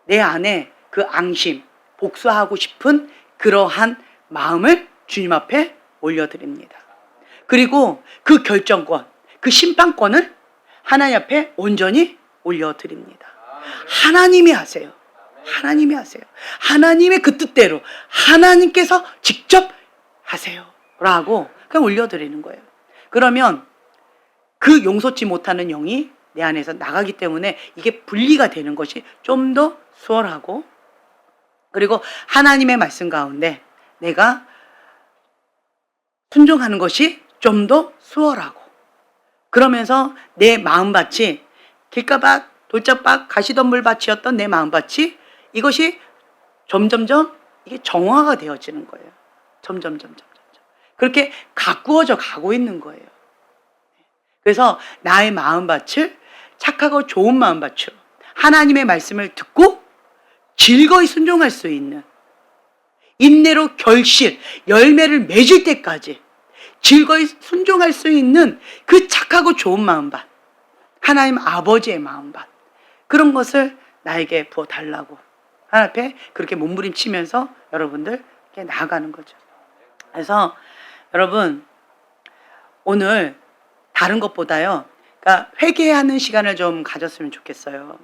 내 안에 그 앙심, 복수하고 싶은 그러한 마음을 주님 앞에 올려드립니다. 그리고 그 결정권, 그 심판권을 하나님 앞에 온전히 올려드립니다. 하나님이 하세요. 하나님이 하세요. 하나님의 그 뜻대로 하나님께서 직접 하세요. 라고 그냥 올려드리는 거예요. 그러면 그 용서치 못하는 영이 내 안에서 나가기 때문에 이게 분리가 되는 것이 좀 더 수월하고, 그리고 하나님의 말씀 가운데 내가 순종하는 것이 좀 더 수월하고, 그러면서 내 마음밭이 길가밭, 돌짝밭, 가시덤불밭이었던 내 마음밭이 이것이 점점점 이게 정화가 되어지는 거예요. 점점점. 그렇게 가꾸어져 가고 있는 거예요. 그래서 나의 마음밭을 착하고 좋은 마음밭으로 하나님의 말씀을 듣고 즐거이 순종할 수 있는, 인내로 결실, 열매를 맺을 때까지 즐거이 순종할 수 있는 그 착하고 좋은 마음밭, 하나님 아버지의 마음밭, 그런 것을 나에게 부어달라고 하나님 앞에 그렇게 몸부림치면서 여러분들 이렇게 나아가는 거죠. 그래서 여러분 오늘 다른 것보다요, 그러니까 회개하는 시간을 좀 가졌으면 좋겠어요.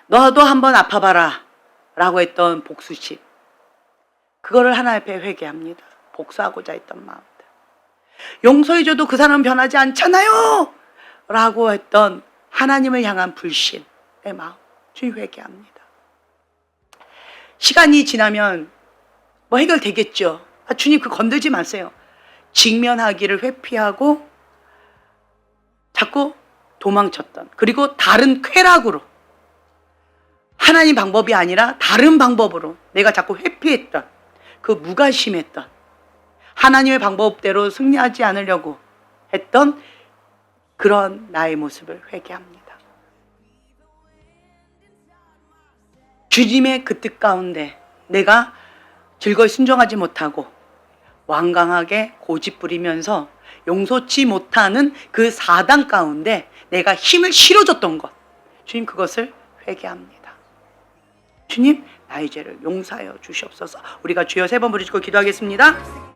너도 한번 아파봐라 라고 했던 복수심, 그거를 하나님 앞에 회개합니다. 복수하고자 했던 마음들. 용서해줘도 그 사람은 변하지 않잖아요 라고 했던 하나님을 향한 불신의 마음, 주님 회개합니다. 시간이 지나면 뭐 해결되겠죠. 주님 그 건들지 마세요. 직면하기를 회피하고 자꾸 도망쳤던, 그리고 다른 쾌락으로, 하나님 방법이 아니라 다른 방법으로 내가 자꾸 회피했던, 그 무관심했던, 하나님의 방법대로 승리하지 않으려고 했던 그런 나의 모습을 회개합니다. 주님의 그 뜻 가운데 내가 즐거이 순종하지 못하고 완강하게 고집 부리면서 용서치 못하는 그 사단 가운데 내가 힘을 실어줬던 것, 주님 그것을 회개합니다. 주님 나의 죄를 용서하여 주시옵소서. 우리가 주여 3번 부르짖고 기도하겠습니다.